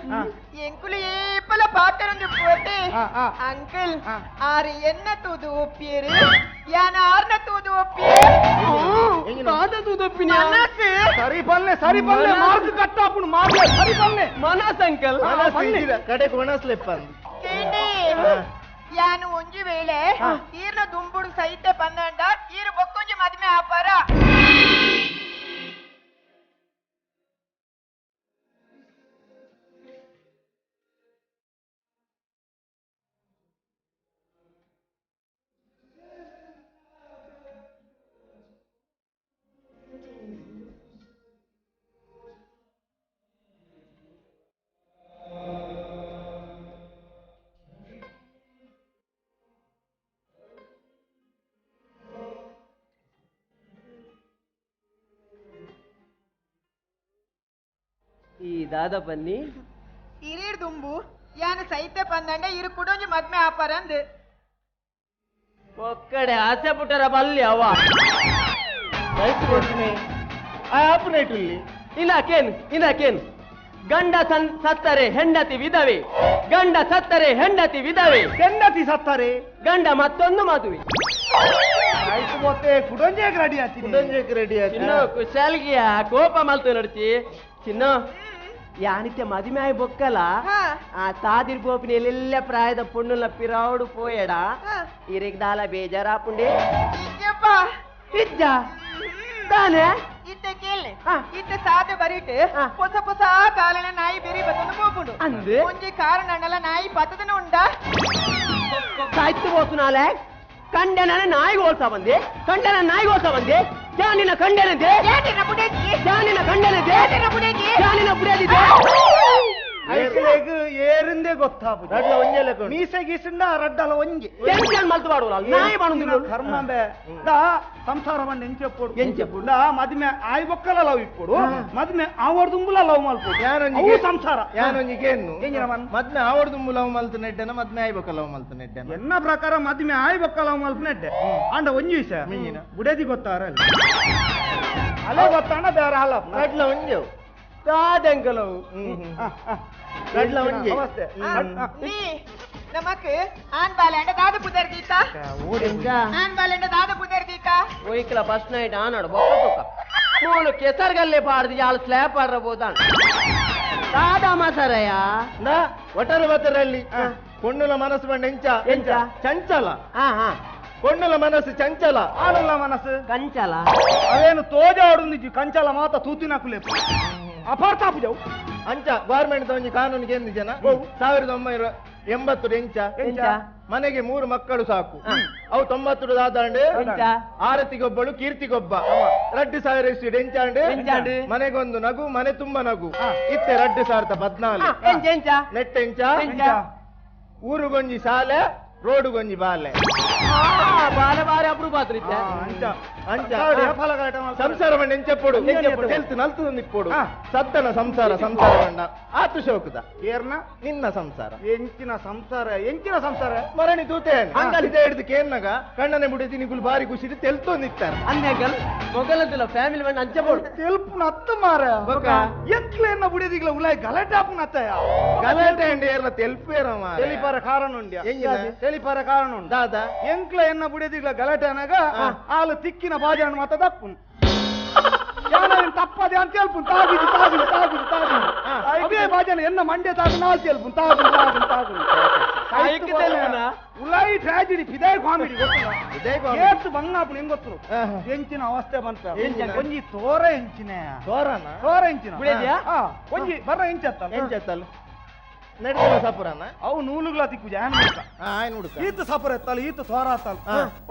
ಎಂಕುಲು ಏಪಲ ಪಾತೆರೊಂದು ಪೋತೆ ಅಂಕಲ್ ಆರು ಎನ್ನ ತೂದು ಒಪ್ಪಿಯರು ಯಾನ ಆರ್ನ ತೂದು ಒಪ್ಪಿಯರು ದಾದ ತೂದೊಪ್ಪಿನ ಸರಿ ಪಲ್ಲೆ ಮಾರ್ಕ್ ಕಟ್ಟಾಪುನು ಮಾರ್ಕ್ ಸರಿ ಪಲ್ಲೆ ಮನಸ್ ಅಂಕಲ್ ಕಡೆ ಕೊಣಸ್ಲೆಪ್ಪ ಕೇಂಡಿ ಯಾನು ಒಂಜಿ ವೇಳೆ ಈರ್ನ ದುಂಬುಡು ಸಹಿತ ಬಂದಂಡ ಈರು ಬೊಕ್ಕೊಂಜಿ ಮದ್ಮೆ ಆಪಾರ ಈ ದಾದ ಬನ್ನಿ ಇರೀರ್ ದುಂಬು ಯಾನು ಸಹಿತ ಬಂದಂಡ ಇರು ಕುಡೊಂಜಿ ಮದ್ಮೆ ಆಪಾರ ಅಂದ್ ಒಕ್ಕಡೆ ಆಸೆ ಪುಟ್ಟರ ಬಲ್ಲಿ ಅವ ಇನ್ನ ಕೇನ್ ಗಂಡ ಸತ್ತರೆ ಹೆಂಡತಿ ವಿಧವೆ ಗಂಡ ಸತ್ತರೆ ಹೆಂಡತಿ ವಿಧವೆ ಹೆಂಡತಿ ಸತ್ತಾರೆ ಗಂಡ ಮತ್ತೊಂದು ಮದುವೆ ಆಯ್ತು ಗೊತ್ತೇ ಕುಡೊಂಜೇಗ್ ರೆಡಿ ಆತಿ ಚಿನ್ನ ಕುಶಾಲ್ಗಿಯ ಕೋಪ ಮಲ್ತು ನಡ್ತಿ ಚಿನ್ನ ಯಾನಿತ್ಯ ಮದುವೆ ಆಗಿ ಬೊಕ್ಕಲ ಆ ತಾದಿರ್ ಬೋಪಿನ ಎಲ್ಲ ಪ್ರಾಯದ ಪೊಣ್ಣುಲ ಪಿರಾವುಡು ಪೋಯಡ ಇರಿಗ್ ದಾಲ ಬೇಜಾರಾಪುಂಡೆ ಇಜ್ಜ ತಾನೆ ಇತ್ತೆ ಕೇಳಿ ಇತ್ತೆ ಸಾದೆ ಬರೀಟ್ ಹೊಸ ಕಾಲನ ನಾಯಿ ಬೇರೆ ಬತ್ತೊಂದು ಹೋಗ್ಬಿಡು ಅಂದೆ ಒಂಜಿ ಕಾರಣ ಅಂಡಲ ನಾಯಿ ಪತ್ತದನ ಉಂಡ ಸಾಯ್ತು ಬೋಸು ನಾಳೆ ಕಂಡನ ನಾಯಿಗೆ ಹೋಲ್ಸ ಬಂದೆ ಕಂಡನ ನಾಯಿಗೆ ಹೋಲ್ಸ ಬಂದೆ ಜಾನಿನ ಕಂಡನದೆ ಜಾನಿನ ಕಂಡನದೆ ಜಾನಿನ ಬುಡದಿದೆ ಐಕ್ಲೆಗ್ ಏರಿಂದೇ ಗೊತ್ತಾಪುಜಿ ರಡ್ಲ ಒಂಜೆಲೆ ಮೀಸೆ ಗೀಸಿಂಡ ರಡ್ಡಲ ಒಂಜಿ ಟೆನ್ಷನ್ ಮಲ್ತು ಬಾಡುವಲ್ಲ ನಾಯಿ ಬಾಡುದಿಲ್ಲ ಕರ್ಮಂಬೆ ದಾ ಸಂಸಾರ ಮಂಡ ಎಂಚೆಪ್ಪೋಡು ದಾ ಮದ್ಮೆ ಆಯ್ ಬೊಕ್ಕಲ ಲವ್ ಇಟ್ಕೊಡು ಮದ್ಮೆ ಆವಡ್ ದುಂಬುಲ ಲವ್ ಮಲ್ಪೋಡು ಅವು ಸಂಸಾರ ಯಾನೊಂಜಿಗೇನು ಮದ್ಮೆ ಆವಡ್ ದುಂಬು ಲವ್ ಮಲ್ತು ನೆಡ್ಡೆನ ಮದ್ಮೆ ಆಯ್ಬೊಕ್ಕ ಲವ್ ಮಲ್ತು ನೆಡ್ಡೆನ ಎನ್ನ ಪ್ರಕಾರ ಮದ್ಮೆ ಆಯ್ ಬೊಕ್ಕ ಲವ್ ಮಲ್ಪು ನೆಡ್ಡೆ ಅಂಡ ಒಂಜಿ ವಿಷಯ ಬುಡೇದಿ ಗೊತ್ತಾರ ಅಲ್ಲೇ ಗೊತ್ತಾಂಡ ಬೇರೆ ಅಲ್ಲ ರಡ್ಲ ಒಂಜೆವು ಕಾದಂಕಲವು ರಡ್ಲ ಒಂಜೆ ನೀ ನಮಕ್ ಆನ್ ಬಾಲೆಂಡ ದಾದ ಪುದರ್ ದೀತ ಆನ್ ಬಾಲೆಂಡ ದಾದ ಪುದರ್ ದೀತ ಒಯ್ಕಲ ಫಸ್ಟ್ ನೈಟ್ ಆನಾಡು ಬೊಕ್ಕ ತುಕ ಮೂಲು ಕೆಸರ್ಗಲ್ಲೇ ಪಾಡ್ದು ಯಾಳು ಸ್ಲ್ಯಾಪ್ ಆಡ್ರಬೋದ ದಾದ ಮಸರಯ್ಯ ಒಟರು ಬತ್ತರಲ್ಲಿ ಪೊಣ್ಣುಲ ಮನಸ್ಸು ಬಂಡ ಎಂಚ ಚಂಚಲ ಹಾ ಪೊಣ್ಣುಲ ಮನಸ್ಸು ಚಂಚಲ ಆಳುಲ್ಲ ಮನಸ್ಸು ಕಂಚಲ ಅವೇನು ತೋಜ ಆಡುಂದಿಜ್ಜಿ ಕಂಚಲ ಮಾತ ತೂತಿನಕುಲೆ ಅಪಾರ್ಥಾಪುಜವು ಅಂಚ ಗೌರ್ಮೆಂಟ್ ಒಂಜಿ ಕಾನೂನಿಗೆ ಏನು ಜನ 1980 ಎಂಚ ಮನೆಗೆ 3 ಮಕ್ಕಳು ಸಾಕು ಅವು 90 ದಾದಾಂಡು ಆರತಿಗೊಬ್ಬಳು ಕೀರ್ತಿಗೊಬ್ಬ 2000 ಇಷ್ಟು ಎಂಚಾಂಡು ಮನೆಗೊಂದು ನಗು ಮನೆ ತುಂಬ ನಗು ಇತ್ತೆ 2014 ನೆಟ್ಟೆಂಚ ಊರುಗೊಂಜಿ ಶಾಲೆ ರೋಡುಗೊಂಜಿ ಬಾಲೆ ಬಾಲೆ ಬಾರಿ ಅಪ್ರೂಪ ಆತ್ರಿ ಆ, ಅಂಚ ಅಂಚ ದಾಡಿ ಫಲಗಾಟ ಮಾಡ್ತಾರೆ. ಸಂಸಾರ ಮಂಡ ಎಂಚೆಪ್ಪಡು ಎಂಚೆಪ್ಪಡು? ಹೆಲ್ತ್ ನಲ್ತದ ನಿಪ್ಪೋಡು ಆ. ಸತ್ತನ ಸಂಸಾರ ಸಂಸಾರ ಮಂಡ ಆತು ಶೋಕದ ಏರ್ನ ನಿನ್ನ ಸಂಸಾರ ಎಂಚಿನ ಸಂಸಾರ ಮರಣಿ ತೂತೆ ಇದೇ ಹಿಡಿದು ಕೇನ್ನಗ ಕಣ್ಣನೆ ಬಿಡಿದಿ ನಿಗುಲ್ ಬಾರಿ ಖುಷಿ ತೆಲ್ತೋ ನಿತ್ತಾರೆ ಅಂದೆ ಅಂಕಲ್ ಮೊಗಲಂತಿಲ್ಲ ಫ್ಯಾಮಿಲಿ ಮಂಡ ಅಂಚಬೋಡು ತೆಲ್ಪುನ ಅತ್ತ ಮಾರ ಬೊಕ್ಕ? ಎಂಕ್ಲೆನ್ನ ಬುಡಿದಿಗ್ಲ ಉಲಾಯ್ ಗಲಾಟಾಪುನ ಅತ್ತಯ ಗಲಾಟೆ ಅಂಡಿ ಏರ್ನ ತೆಲ್ಪೇರ ತೆಲಿಪಾರ ಕಾರಣ ಉಂಡ್ಯ ಎಂಗಿನ? ತೆಲಿಪಾರ ಕಾರಣ ಉಂಡು ದಾದ ಎಂಕ್ಲ ಎನ್ನ ಬುಡಿದಿಗ್ಲ ಗಲಾಟೆ ಅನಾಗ ಆಲು ತಿಕ್ಕಿನ ಬಾಜಾಣ ಮಾತ ದಪ್ಪುನ್ ಯಾನೇನ್ ತಪ್ಪದೆ ಅಂತ ಹೇಳ್ಪುನ್ ತಾಗಿದಿ ಅದೇ ಬಾಜಾನ ಎನ್ನ ಮಂಡ್ಯ ತಾಗಿ ನಾಲ್ ಹೇಳ್ಪುನ್ ತಾಗುನ್ ಉಲಾಯಿ ಟ್ರಾಜಿಡಿ ಪಿದಾಯ್ ಕಾಮಿಡಿ ಇದೇ ಕಾಮಿಡಿ. ಏತ್ ಬಂಗಾಪುನ ಹೆಂಗ್ ಗೊತ್ತು ಎಂಚಿನ ಅವಸ್ಥೆ ಬಂತ ಎಂಚಿನ? ಒಂಜಿ ತೋರ ಎಂಚಿನ ತೋರನ ತೋರ ಎಂಚಿನ ಬಿಡಿದ್ಯಾ? ಒಂಜಿ ಬರ್ರ ಎಂಚತ್ತ ಎಂಚತ್ತಲ್ಲ ನಡಿದ ಸಪುರನ ಅವು ನೂಲುಗ್ಲ ತಿಕ್ಕು ಜಾನ ಆಯ್ ನೋಡುಕ ಈತ ಸಪುರ ಎತ್ತಲ್ಲ ಈತ ತೋರ ಅತ್ತಲ್ಲ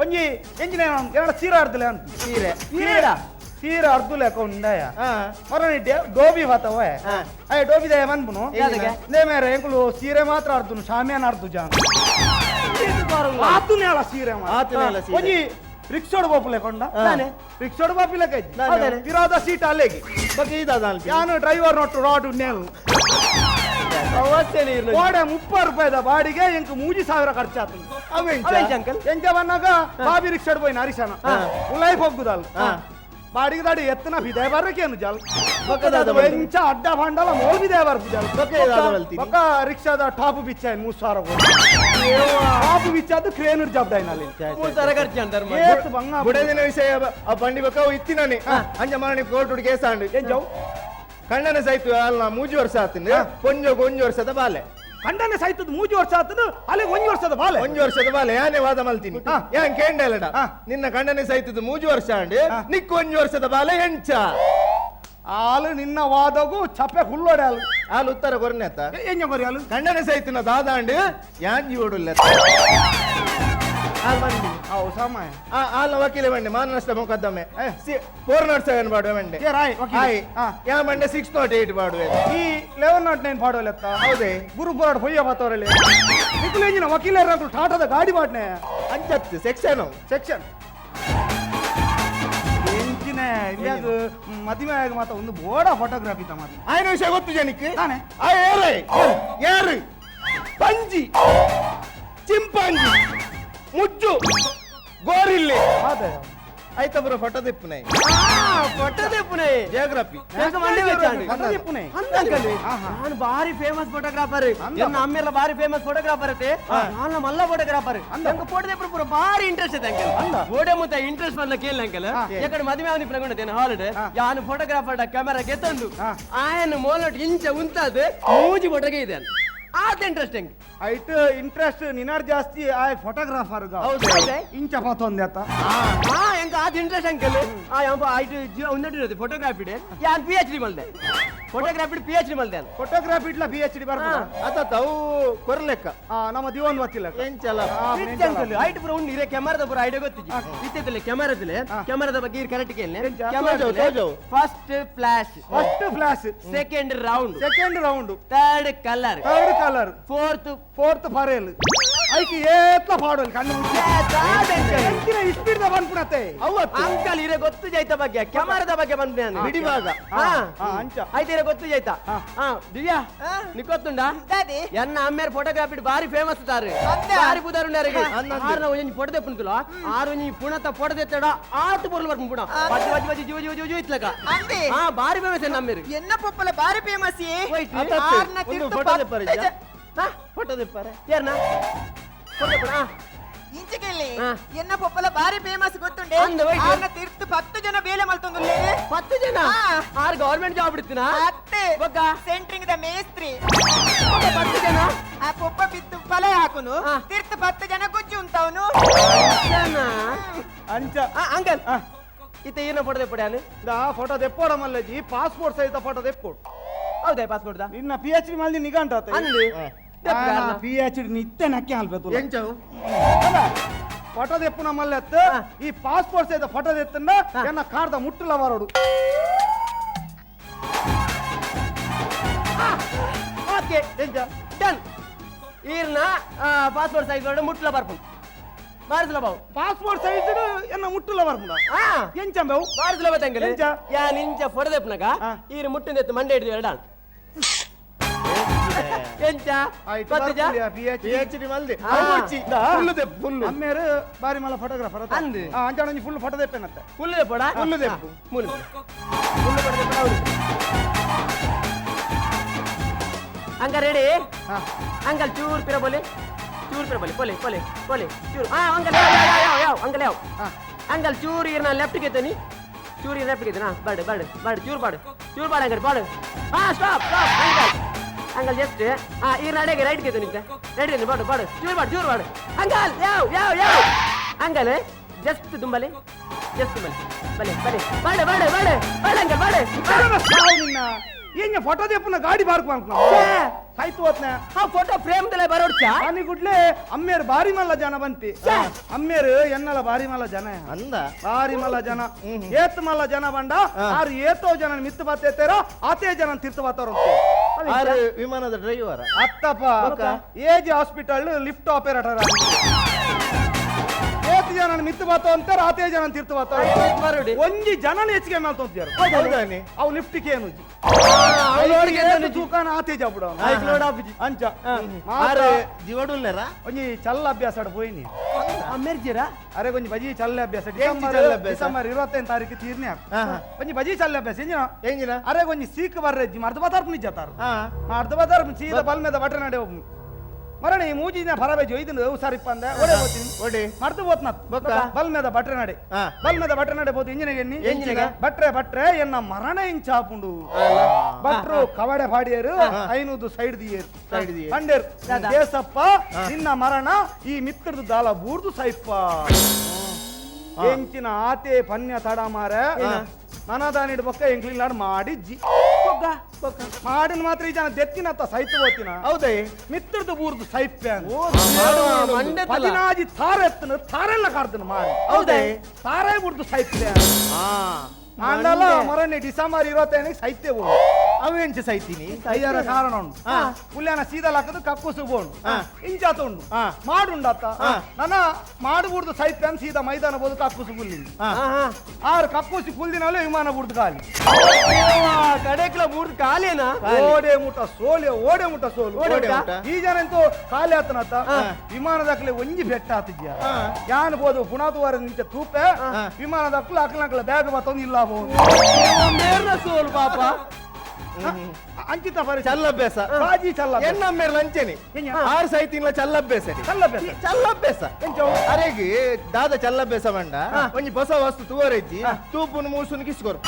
ಒಂಜಿ ಎಂಚಿನ ಎರಡು ಸೀರ ಅರ್ಧಲೆ ಅಂತ ಸೀರೆ ಸೀರ ಅರ್ಧಲೆ ಅಕೌಂಡಯ ಹಾ ಹೊರನಿಡ್ಡೆ ಡೋಬಿ ಬಾತವ ಅಯ್ಯ ಡೋಬಿ ದಯ ಮನ್ಪುನು ಯಾದಕ್ಕೆ? ನೇ ಮೇರೆ ಎಂಕುಲು ಸೀರೆ ಮಾತ್ರ ಅರ್ಧನು ಶಾಮಿಯಾನ ಅರ್ಧ ಜಾನ ಆತುನೆ ಅಲ್ಲ ಸೀರೆ ಆತುನೆ ಅಲ್ಲ ಸೀರೆ. ಒಂಜಿ ರಿಕ್ಷೋಡ್ ಬೋಪುಲೆ ಕೊಂಡ ನಾನೆ. ರಿಕ್ಷೋಡ್ ಬೋಪಿಲೆ ಕೈ ನಾನೆ. ಇರೋದ ಸೀಟ್ ಅಲ್ಲೇಗಿ ಬಗ್ಗೆ ಇದಾದ ಯಾನು ಡ್ರೈವರ್ ನೋಟ್ಟು ರಾಡು ನೇವು ಅವಸ್ಥೆ ನೀರು ಓಡೆ 30 ರೂಪಾಯಿದ ಬಾಡಿಗೆ ಎಂಕ್ 3000 ಖರ್ಚಾತು ಅವೆಂಚ ಅಂಕಲ್ ಎಂಜ ಬನ್ನಾಗ ಬಾಬಿ ರಿಕ್ಷಾಡ್ போய் ನರಿಸನ ಉಲೈಫ್ ಹೋಗುದಲ್ಲ ಬಾಡಿಗೆ ದಾಡಿ ಎತ್ತನ ಬಿದೆ ಬರಕೇನು ಜಲ್ ಬಕ್ಕದಾದ ಎಂಚ ಅಡ್ಡ ಭಾಂಡಲ ಮೋಲ್ ಬಿದೆ ಬರ್ದು ಜಲ್ ಬಕ್ಕ ರಿಕ್ಷಾದ ಟಾಪ್ ಬಿಚ್ಚ 3000 ಟಾಪ್ ಬಿಚ್ಚದು ಕ್ರೇನ್ ಜಬ್ಡೈನಲ್ಲಿ 3000 ಖರ್ಚು ಅಂತಾರೆ ಏತ್ ಬಂಗ ಬುಡದಿನ ವಿಷಯ ಆ ಬಂಡಿ ಬಕ್ಕ ಇತ್ತಿನಾನೆ ಅಂಜ ಮಾರಣಿ ಕೋರ್ಟ್ ಕೇಸ ಅಂಡು ಎಂಜವ್ ಕಣ್ಣನ ಸೈತು ಅಲ್ಲ 3 ವರ್ಷ ಆತಿಂದ ಕೊಂಜ ವರ್ಷದ ಬಾಲೆ ಕಂಡನೆ ಸೈತದ 3 ವರ್ಷ ಆತದು ಅಲ್ಲಿ 1 ವರ್ಷದ ಬಾಲೆ 1 ವರ್ಷದ ಬಾಲೆ ಯಾನೇ ವಾದ ಮಲ್ತೀನಿ ಯಾನ್ ಕೇಂಡಲಡ ನಿನ್ನ ಕಣ್ಣನೆ ಸೈತದ 3 ವರ್ಷ ಅಂಡು ನಿಕ್ಕ 1 ವರ್ಷದ ಬಾಲೆ ಎಂಚ ಆಲು ನಿನ್ನ ವಾದಗೂ ಚಪ್ಪೆ ಹುಲ್ಲೋಡೆ ಆಲು ಆಲ್ ಉತ್ತರ ಕೊರ್ನೆತ ಎಂಜ ಕೊರಿ ಆಲು ಕಣ್ಣನೆ ಸೈತಿನ ದಾದ ಅಂಡು ಯಾನ್ ಜೀವಡುಲ್ಲ ಆಲ್ ಬಂದಿ ಅವು ಸಮಯ ಆಲ್ ವಕೀಲೆ ಬಂಡೆ ಮಾನನಷ್ಟ ಮೊಕದ್ದಮೆ 407 ಬಾಡುವೆ ಬಂಡೆ ಏ ರಾಯ್ ವಕೀಲ. ಹಾಯ್ ಹಾ. ಯಾ ಬಂಡೆ 608 ಬಾಡುವೆ ಈ 1109 ಪಾಡೋಲೆತ್ತ ಹೌದೇ ಗುರು ಬೋರ್ಡ್ ಹೊಯ್ಯ ಬಾತವರಲ್ಲಿ ನಿಖಿಲೇಂಜಿನ ವಕೀಲರು ಟಾಟಾದ ಗಾಡಿ ಬಾಟ್ನೆ ಅಂಚತ್ತು ಸೆಕ್ಷನ್ ಸೆಕ್ಷನ್ ಎಂಚಿನ ಇಲ್ಲಿಯಾಗ ಮದುವೆ ಆಗ ಮಾತ ಒಂದು ಬೋಡ ಫೋಟೋಗ್ರಾಫಿ ತಮ್ಮ ಆಯ್ನ ವಿಷಯ ಗೊತ್ತು ಜನಕ್ಕೆ ತಾನೆ ಆ ಏರೆ ಯಾರು ಪಂಜಿ ಚಿಂಪಾಂಜಿ ಮುಜ್ಜು ಗೋರಿಲ್ಲಿ ಅದೇ ಆಯ್ತಾ ಬರೋ ಫೋಟೋ ದಿಪ್ಪನೆ ಪಟ್ಟದೆ ಪುಣೆ ಜಿಯೋಗ್ರಫಿ ಮಂಡೆ ಫೋಟೋ ಪುಣೆ ನಾನು ಬಾರಿ ಫೇಮಸ್ ಫೋಟೋಗ್ರಾಫರ್ ನನ್ನ ಅಮ್ಮೆಲ್ಲ ಬಾರಿ ಫೇಮಸ್ ಫೋಟೋಗ್ರಾಫರ್ ಐತೆ ನಾನು ಮಲ್ಲ ಫೋಟೋಗ್ರಾಫರ್ ನಂಗೆ ಫೋಟೋ ಪೂರ ಬಾರಿ ಇಂಟ್ರೆಸ್ಟ್ ಐತೆ ಅಂಕಲ್ ಗೋಡೆ ಮುತ್ತ ಇಂಟ್ರೆಸ್ಟ್ ಬಂದ ಕೇಳ ಅಂಕಲ್ ಯಾಕಡೆ ಮದುವೆ ಅವನಿ ಪ್ರಗೊಂಡೇನೆ ಹಾಲಿಡೇ ಯಾನು ಫೋಟೋಗ್ರಾಫರ್ ಕ್ಯಾಮೆರಾಗೆ ತಂದು ಆಯನ ಮೋಲಟ್ ಇಂಚ ಉಂತಾದ ಮೂಜಿ ಫೋಟೋಗೆ ಇದೆ ಆತ ಇಂಟ್ರೆಸ್ಟಿಂಗ್ ಐಟ್ ಇಂಟ್ರೆಸ್ಟ್ ನಿನಾರ್ ಜಾಸ್ತಿ ಆ ಫೋಟೋಗ್ರಾಫರ್ ಹೌದು ಇಂಚ ಪಾತೊಂದೆ ಆತ ಎಂಕ ಆತ ಇಂಟ್ರೆಸ್ಟ್ ಅಂಕಲ್ ಐಟ್ ಉಂದಿರೋದು ಫೋಟೋಗ್ರಾಫಿ ಯಾನ್ PhD ಮಲ್ದೆ ಫೋಟೋಗ್ರಾಫಿ PhD ಮಲ್ದೆ ಫೋಟೋಗ್ರಾಫಿ ಇಟ್ಲ PhD ಬರ್ಬೋದು ಆತ ಅವು ಕೊರ್ಲೆಕ್ಕ ನಮ್ಮ ದಿವನ್ ವತ್ತಿಲ್ಲ ಎಂಚಲ ಐಟ್ ಪುರ ಉಂಡು ಇರೇ ಕ್ಯಾಮರಾದ ಪುರ ಐಡಿಯಾ ಗೊತ್ತಿಜ್ಜಿ ಇತ್ತಿತ್ತಲೆ ಕ್ಯಾಮರಾದ ಬಗ್ಗೆ ಇರ್ ಕರೆಕ್ಟ್ ಕೇಳಿ ತೋಜೋ. First flash first flash second round second round third colour third colour fourth ಫರೇಲ್ ಐಕಿ ಏತ್ಲ ಪಾಡೋಲ್ ಕಣ್ಣು ಎಂಚಿನ ಇಸ್ಪೀಡ್ ದ ಬಂದ್ಬಿಡತ್ತೆ ಅಂಕಲ್ ಇರೇ ಗೊತ್ತು ಜೈತ ಬಗ್ಗೆ ಕ್ಯಾಮರಾದ ಬಗ್ಗೆ ಬಂದ್ಬಿಡಿ ನಾನು ಬಿಡಿವಾಗ ಅಂಚ ಆಯ್ತು ಇರೇ ಗೊತ್ತು ಜೈತ ದಿವ್ಯಾ ನಿಕ್ ಗೊತ್ತುಂಡಾ ದಾದಿ ಎನ್ನ ಅಮ್ಮೇರ್ ಫೋಟೋಗ್ರಾಫಿ ಬಾರಿ ಫೇಮಸ್ ತಾರೆ ಬಾರಿ ಬುದಾರು ಉಂಡಾರಿಗೆ ಆರ್ನ ಒಂಜಿ ಫೋಟೋ ತೆಪ್ಪುಂತುಲ ಆರು ಒಂಜಿ ಪುಣತ ಫೋಟೋ ತೆತ್ತಡ ಆತು ಪೊರ್ಲು ಬರ್ಪುಂ ಪುಣ ಬಜ್ಜಿ ಬಜ್ಜಿ ಬಜ್ಜಿ ಜೀವ ಜೀವ ಜೀವ ಜೀವ ಇತ್ಲಕ ಅಂದೆ ಬಾರಿ ಫೇಮಸ್ ಎನ್ನ ಅಮ್ಮೇರು ಎನ್ನ ಪೊಪ್ಪಲ ಬಾರಿ ಫೇಮಸ್ ಹೋಯ್ತು. ಆರ್ನ ಒಂದು ತಿರ್ತು ಫೋಟೋ ತೆಪ್ಪರಿದ್ಯಾ? ಫೋಟೋ ತೆಪ್ಪಾರೆ ಯಾರನ್ನ ಫೋಟೋ ತೆಪ್ಪಣ ಇಂಚಕೆಲ್ಲಿ ಹಾ. ಎನ್ನ ಪೊಪ್ಪಲ ಬಾರಿ ಫೇಮಸ್ ಗೊತ್ತುಂಡೆ ಅಂದೆ ಹೋಯ್ತು. ಆರ್ನ ತಿರ್ತು 10 ಜನ ಬೇಲೆ ಮಲ್ತೊಂದು 10 ಜನ ಆರು ಗವರ್ಮೆಂಟ್ ಜಾಬ್ ಬಿಡ್ತೀನ ಅತ್ತೆ ಬೊಕ್ಕ ಸೆಂಟ್ರಿಂಗ್ ದ ಮೇಸ್ತ್ರಿ 10 ಜನ ಆ ಪೊಪ್ಪ ಬಿತ್ತು ಫಲ ಹಾಕುನು ಹಾ. ತಿರ್ತು 10 ಜನ ಗುಜ್ಜು ಉಂಟವನು ಜನ ಅಂಚ ಅಂಕಲ್ ಇತ್ತ ಏನ ಫೋಟೋ ತೆಪ್ಪಡೆ ನಾನು ಆ ಫೋಟೋ ತೆಪ್ಪೋಡ ಮಲ್ಲಜಿ ಪಾಸ್ಪೋರ್ಟ್ ಸಹಿತ ಫೋಟೋ ತೆಪ್ಪೋಡು ಹೌದಾ ಪಾಸ್ಪೋರ್ಟ್ ದಾ ನಿನ್ನ PhD ಮಲ್ದಿ ನಿಗಂಟ ಅಂದು PhD ನಿತ್ಯ ನಕ್ಕೆ ಹಾಲ್ಬೇಕು ಎಂಚವು ಫೋಟೋ ತೆಪ್ಪು ನಮ್ಮಲ್ಲಿ ಈ ಪಾಸ್ಪೋರ್ಟ್ ಸಹಿತ ಫೋಟೋ ತೆತ್ತನ್ನ ಎನ್ನ ಕಾರ್ದ ಮುಟ್ಟಲ ಬರೋಡು ಓಕೆ ಡನ್ ಈರ್ನ ಪಾಸ್ಪೋರ್ಟ್ ಸೈಜ್ ಮುಟ್ಲ ಬರ್ಪುಂಡು ಬಾರಿ ಸುಲಭ ಪಾಸ್ಪೋರ್ಟ್ ಸೈಜ್ ಎನ್ನ ಮುಟ್ಟುಲ ಬರ್ಪುಂಡ ಆ ಎಂಚಂಬೆವು ಬಾರಿ ಸುಲಭ ತಂಗಲೆ ಎಂಚ? ಯಾನ್ ಇಂಚ ಫೊಡದೆಪ್ನಗ ಈರು ಮುಟ್ಟಿಂದೆತ್ತು ಮಂಡೆ ಹಿಡಿದು ಎರಡಾನ್ ಎಂಚ ಗೊತ್ತಜ PhD ಮಲ್ದೆ ಫುಲ್ ಅಮ್ಮೇರು ಬಾರಿ ಮಲ್ಲ ಫೋಟೋಗ್ರಾಫರ್ ಅಂದ್. ಅಂಚಾಣ ಫುಲ್ ಫೋಟೋ ದೆಪ್ಪೆನತ್ತೆ ಫುಲ್ ಪೋಡ ಫುಲ್ ದೆಪ್ಪು. ಫುಲ್ ಫುಲ್ ಪೋಡ ಅಂಕ ರೆಡಿ ಅಂಕಲ್ ಚೂರ್ ಪಿರ ಬೋಲೆ ಬೋಲೆ ಚೂರ್ ಅಂಕಲ್ ಯಾವ ಅಂಕಲ್ ಯಾವ ಅಂಕಲ್ ಚೂರ್ ಇರ್ನ ಲೆಫ್ಟ್ ಗೆತ್ತನಿ ಚೂರ್ ಲೆಫ್ಟ್ ಗೆತ್ತನಾ ಬಾಡ್ ಚೂರ್ ಬಾಡ್ ಅಂಕಲ್ ಬಾಡ್ ಸ್ಟಾಪ್ ಅಂಕಲ್ ಜಸ್ಟ್ ಇರ್ನ ಅಡೆಗೆ ರೈಟ್ ಗೆತ್ತನಿ ರೈಟ್ ಗೆತ್ತನಿ ಬಾಡ್ ಚೂರ್ ಬಾಡ್ ಅಂಕಲ್ ಯಾವ ಅಂಕಲ್ ಜಸ್ಟ್ ತುಂಬಲೆ ಬಲೆ ಅಂಕಲ್ ನಿನ್ನ ಏನ್ ಫೋಟೋ ದೆಪ್ಪನ ಗಾಡಿ ಬಾರ್ಕ್ ಮಾಡ್ಕ ಸಾಯ್ತು ಹೋತ್ನ ಫೋಟೋ ಫ್ರೇಮ್ ತಲೆ ಬರೋಡ್ಚಾ ಆನಿ ಗುಡ್ಲೆ ಅಮ್ಮೇರು ಬಾರಿ ಮಲ್ಲ ಜನ ಬಂತಿ ಅಮ್ಮೇರು ಎನ್ನಲ ಬಾರಿ ಮಲ್ಲ ಜನ ಅಂದ ಬಾರಿ ಮಲ್ಲ ಜನ ಏತ್ ಮಲ್ಲ ಜನ ಬಂಡ ಆರು ಏತೋ ಜನ ಮಿತ್ತು ಬತ್ತೇರೋ ಆತೇ ಜನ ತಿರ್ತು ಬತ್ತಾರ ಆರು ವಿಮಾನದ ಡ್ರೈವರ್ ಅತ್ತಪ್ಪ ಏಜ್ ಹಾಸ್ಪಿಟಲ್ ಲಿಫ್ಟ್ ಆಪರೇಟರ್ ಏತ್ ಜನ ಮಿತ್ತು ಬತ್ತ ಅಂತಾರ ಆತೇ ಜನ ತಿರ್ತು ಬತ್ತಾರ ಒಂಜಿ ಜನ ಹೆಚ್ಚಿಗೆ ಮೇಲೆ ತೊಂತಿಯಾರ ಹೌದಾನಿ ಅವು ಲಿಫ್ಟ್ ಏನು ತೂಕಾನ ಆತೇ ಜಾಬಿಡ ಅಂಚ ಆರು ಜಿವಡುಲ್ನೆರ ಒಂಜಿ ಚಲ್ಲ ಅಭ್ಯಾಸ ಆಡ ಪೋಯಿನಿ ಅಮೇರ್ಜಿರಾ ಅರೆ ಒಂಜಿ ಬಜಿ ಚಲ್ಲ ಅಭ್ಯಾಸ ಚಲ್ಲ ಅಭ್ಯಾಸ? ಡಿಸೆಂಬರ್ 25 ತಾರೀಕು ತೀರ್ನೆ ಒಂಜಿ ಬಜಿ ಚಲ್ಲ ಅಭ್ಯಾಸ ಎಂಜಿನ ಅರೆ ಒಂಜಿ ಸೀಕ್ ಬರ್ರೆಜ್ಜಿ ಅರ್ಧ ಬತಾರ್ಪು ನಿಜತಾರ ಅರ್ಧ ಬತಾರ್ಪು ಸೀದ ಬಲ್ಮೇದ ಬಟ್ಟ ನಡೆ ಮರಣ ಈ ಮೂಜಿನ ಫರಬೇಜು ಇದನ್ನು ಸಾರಿಪ್ಪ ಅಂದೆ ಒಡೆ ಮರ್ದು ಬೋತ್ನ ಬಲ್ಮೇದ ಬಟ್ರೆ ನಡೆ ಬಲ್ಮೇದ ಬಟ್ರೆ ನಡೆ ಬೋದು ಇಂಜಿನಿಗೆ ಎಂಜಿನಿಗೆ? ಬಟ್ರೆ ಎನ್ನ ಮರಣ ಇಂಚಾಪುಂಡು ಭಟ್ರು ಕವಡೆ ಪಾಡಿಯರು ಐನೂದು ಸೈಡ್ ದಿಯರು ಕಂಡೇರು ದೇಸಪ್ಪ ನಿನ್ನ ಮರಣ ಈ ಮಿತ್ರದು ದಾಲ ಬೂರ್ದು ಸೈಪ್ಪ ಎಂಚಿನ ಆತೆ ಪನ್ಯ ತಡ ಮಾರ ನನದಾನಿಡ್ ಬೊಕ್ಕ ಎಂಕ್ಲಿಲ್ಲಾಡ್ ಮಾಡಿಜ್ಜಿ ಮಾಡಿನ ಮಾತ್ರ ಈ ಜನ ದೆತ್ತಿನತ್ತ ಸೈತು ಓತಿನ ಹೌದೇ ಮಿತ್ರದು ಬೂರ್ದು ಸೈಪ್ಯ ಮಂಡೆ ಪದಿನಾಜಿ ತಾರೆತ್ತನ ತಾರೆಲ್ಲ ಕಾರ್ದನ ಮಾಡಿ ಹೌದೇ ತಾರೇ ಬೂರ್ದು ಸೈಪ್ಯ ಆಂಡಲ ಮರಣ್ಣೆ ಡಿಸೆಂಬರ್ 25 ಸೈತ್ಯ ಅವೇಂಚ ಸೈತೀನಿ ಅಯ್ಯರ ಕಾರಣ ಉಂಟು ಪುಲ್ಯನ ಸೀದಲ್ ಹಾಕದು ಕಕ್ಕುಸು ಬೋಂಡು ಇಂಚಾತ ಉಂಡು ಮಾಡುಂಡತ್ತ ನನ್ನ ಮಾಡಬೂಡ್ದು ಸೈತ್ಯ ಅಂತ ಸೀದಾ ಮೈದಾನ ಬೋದು ಕಕ್ಕುಸು ಪುಲ್ಲಿಂದು ಆರು ಕಕ್ಕುಸಿ ಪುಲ್ದಿನಲ್ಲೇ ವಿಮಾನ ಬುಡ್ದು ಖಾಲಿ ಕಡೆಕ್ಲ ಮೂರ್ದು ಕಾಲೇನಾ ಓಡೆ ಮುಟ ಸೋಲು ಈ ಜನ ಅಂತೂ ಖಾಲಿ ಆತನತ್ತ ವಿಮಾನದಾಕ್ಲೆ ಒಂಜಿ ಬೆಟ್ಟ ಆತಿದ್ಯ ಯಾನ್ ಬೋದು ಪುಣಾದುವಾರ ನಿಂತ ತೂಪೆ ವಿಮಾನದಾಕ್ಲು ಅಕ್ಲಕ್ಲ ಬ್ಯಾಗ್ ಬತ್ತೊಂದು ಇಲ್ಲ ಮೇರ್ನ ಸೋಲ್ ಪಾಪ ಅಂಚಿತ ಪರಿ ಚಲ್ಲಭ್ಯಾಸ ಬಾಜಿ ಚಲ್ಲ ಎನ್ನಮ್ಮೇರ್ ಲಂಚನೆ ಆರು ಸೈತಿನ್ಲ ಚಲ್ಲಭ್ಯಾಸ ಚಲ್ಲಭ್ಯಾಸ ಅರೆಗೆ ದಾದ ಚಲ್ಲಭ್ಯಾಸ ಮಂಡ ಒಂಜಿ ಹೊಸ ವಸ್ತು ತೂವರೆಜ್ಜಿ ತೂಪುನು ಮೂಸುನು ಕಿಸ್ಕೊರು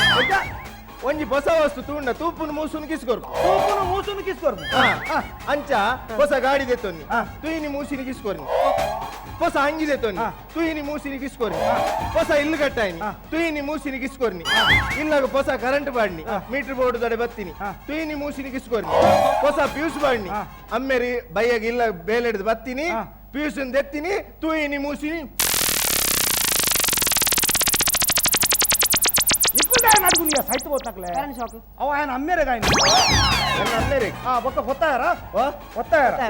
ಒಂಜಿ ಹೊಸ ವಸ್ತು ತೂಂಡ ತೂಪುನು ಮೂಸುನು ಕಿಸ್ಕೊರು ಮೂಸುನು ಕಿಸ್ಕೊರ್ದು ಅಂಚ ಹೊಸ ಗಾಡಿ ದೆತ್ತೊನ್ನಿ ತುಯಿನಿ ಮೂಸಿನಿ ಕಿಸ್ಕೊರ್ನಿ ಹೊಸ ಅಂಗಿ ದೆತ್ತೊನ್ನಿ ತುಯಿನಿ ಮೂಸಿನಿ ಕಿಸ್ಕೊರ್ನಿ ಹೊಸ ಇಲ್ಲು ಕಟ್ಟಾಯ್ನಿ ತುಯಿನಿ ಮೂಸಿನಿ ಕಿಸ್ಕೊರ್ನಿ ಇಲ್ಲಾಗ ಹೊಸ ಕರೆಂಟ್ ಬಾಡ್ನಿ ಮೀಟರ್ ಬೋರ್ಡ್ ದಡೆ ಬತ್ತೀನಿ ತುಯಿನಿ ಮೂಸಿನಿ ಕಿಸ್ಕೊರ್ನಿ ಹೊಸ ಪ್ಯೂಸ್ ಬಾಡ್ನಿ ಅಮ್ಮೇರಿ ಬೈಯಾಗ ಇಲ್ಲ ಬೇಲೆಡ್ದು ಬತ್ತೀನಿ ಪ್ಯೂಸ್ ದೆತ್ತೀನಿ ತುಯಿನಿ ಮೂಸಿನಿ ನಡ್ಗುನಿಯ ಸೈತು ಹೋಗ್ತಾಕ್ಲೆ ಅವ ఆయన ಅಮ್ಮೇರೆ ಗಾಯನ ಅಮ್ಮೇರೆ ಬೊಕ್ಕ ಹೊತ್ತಾಯರ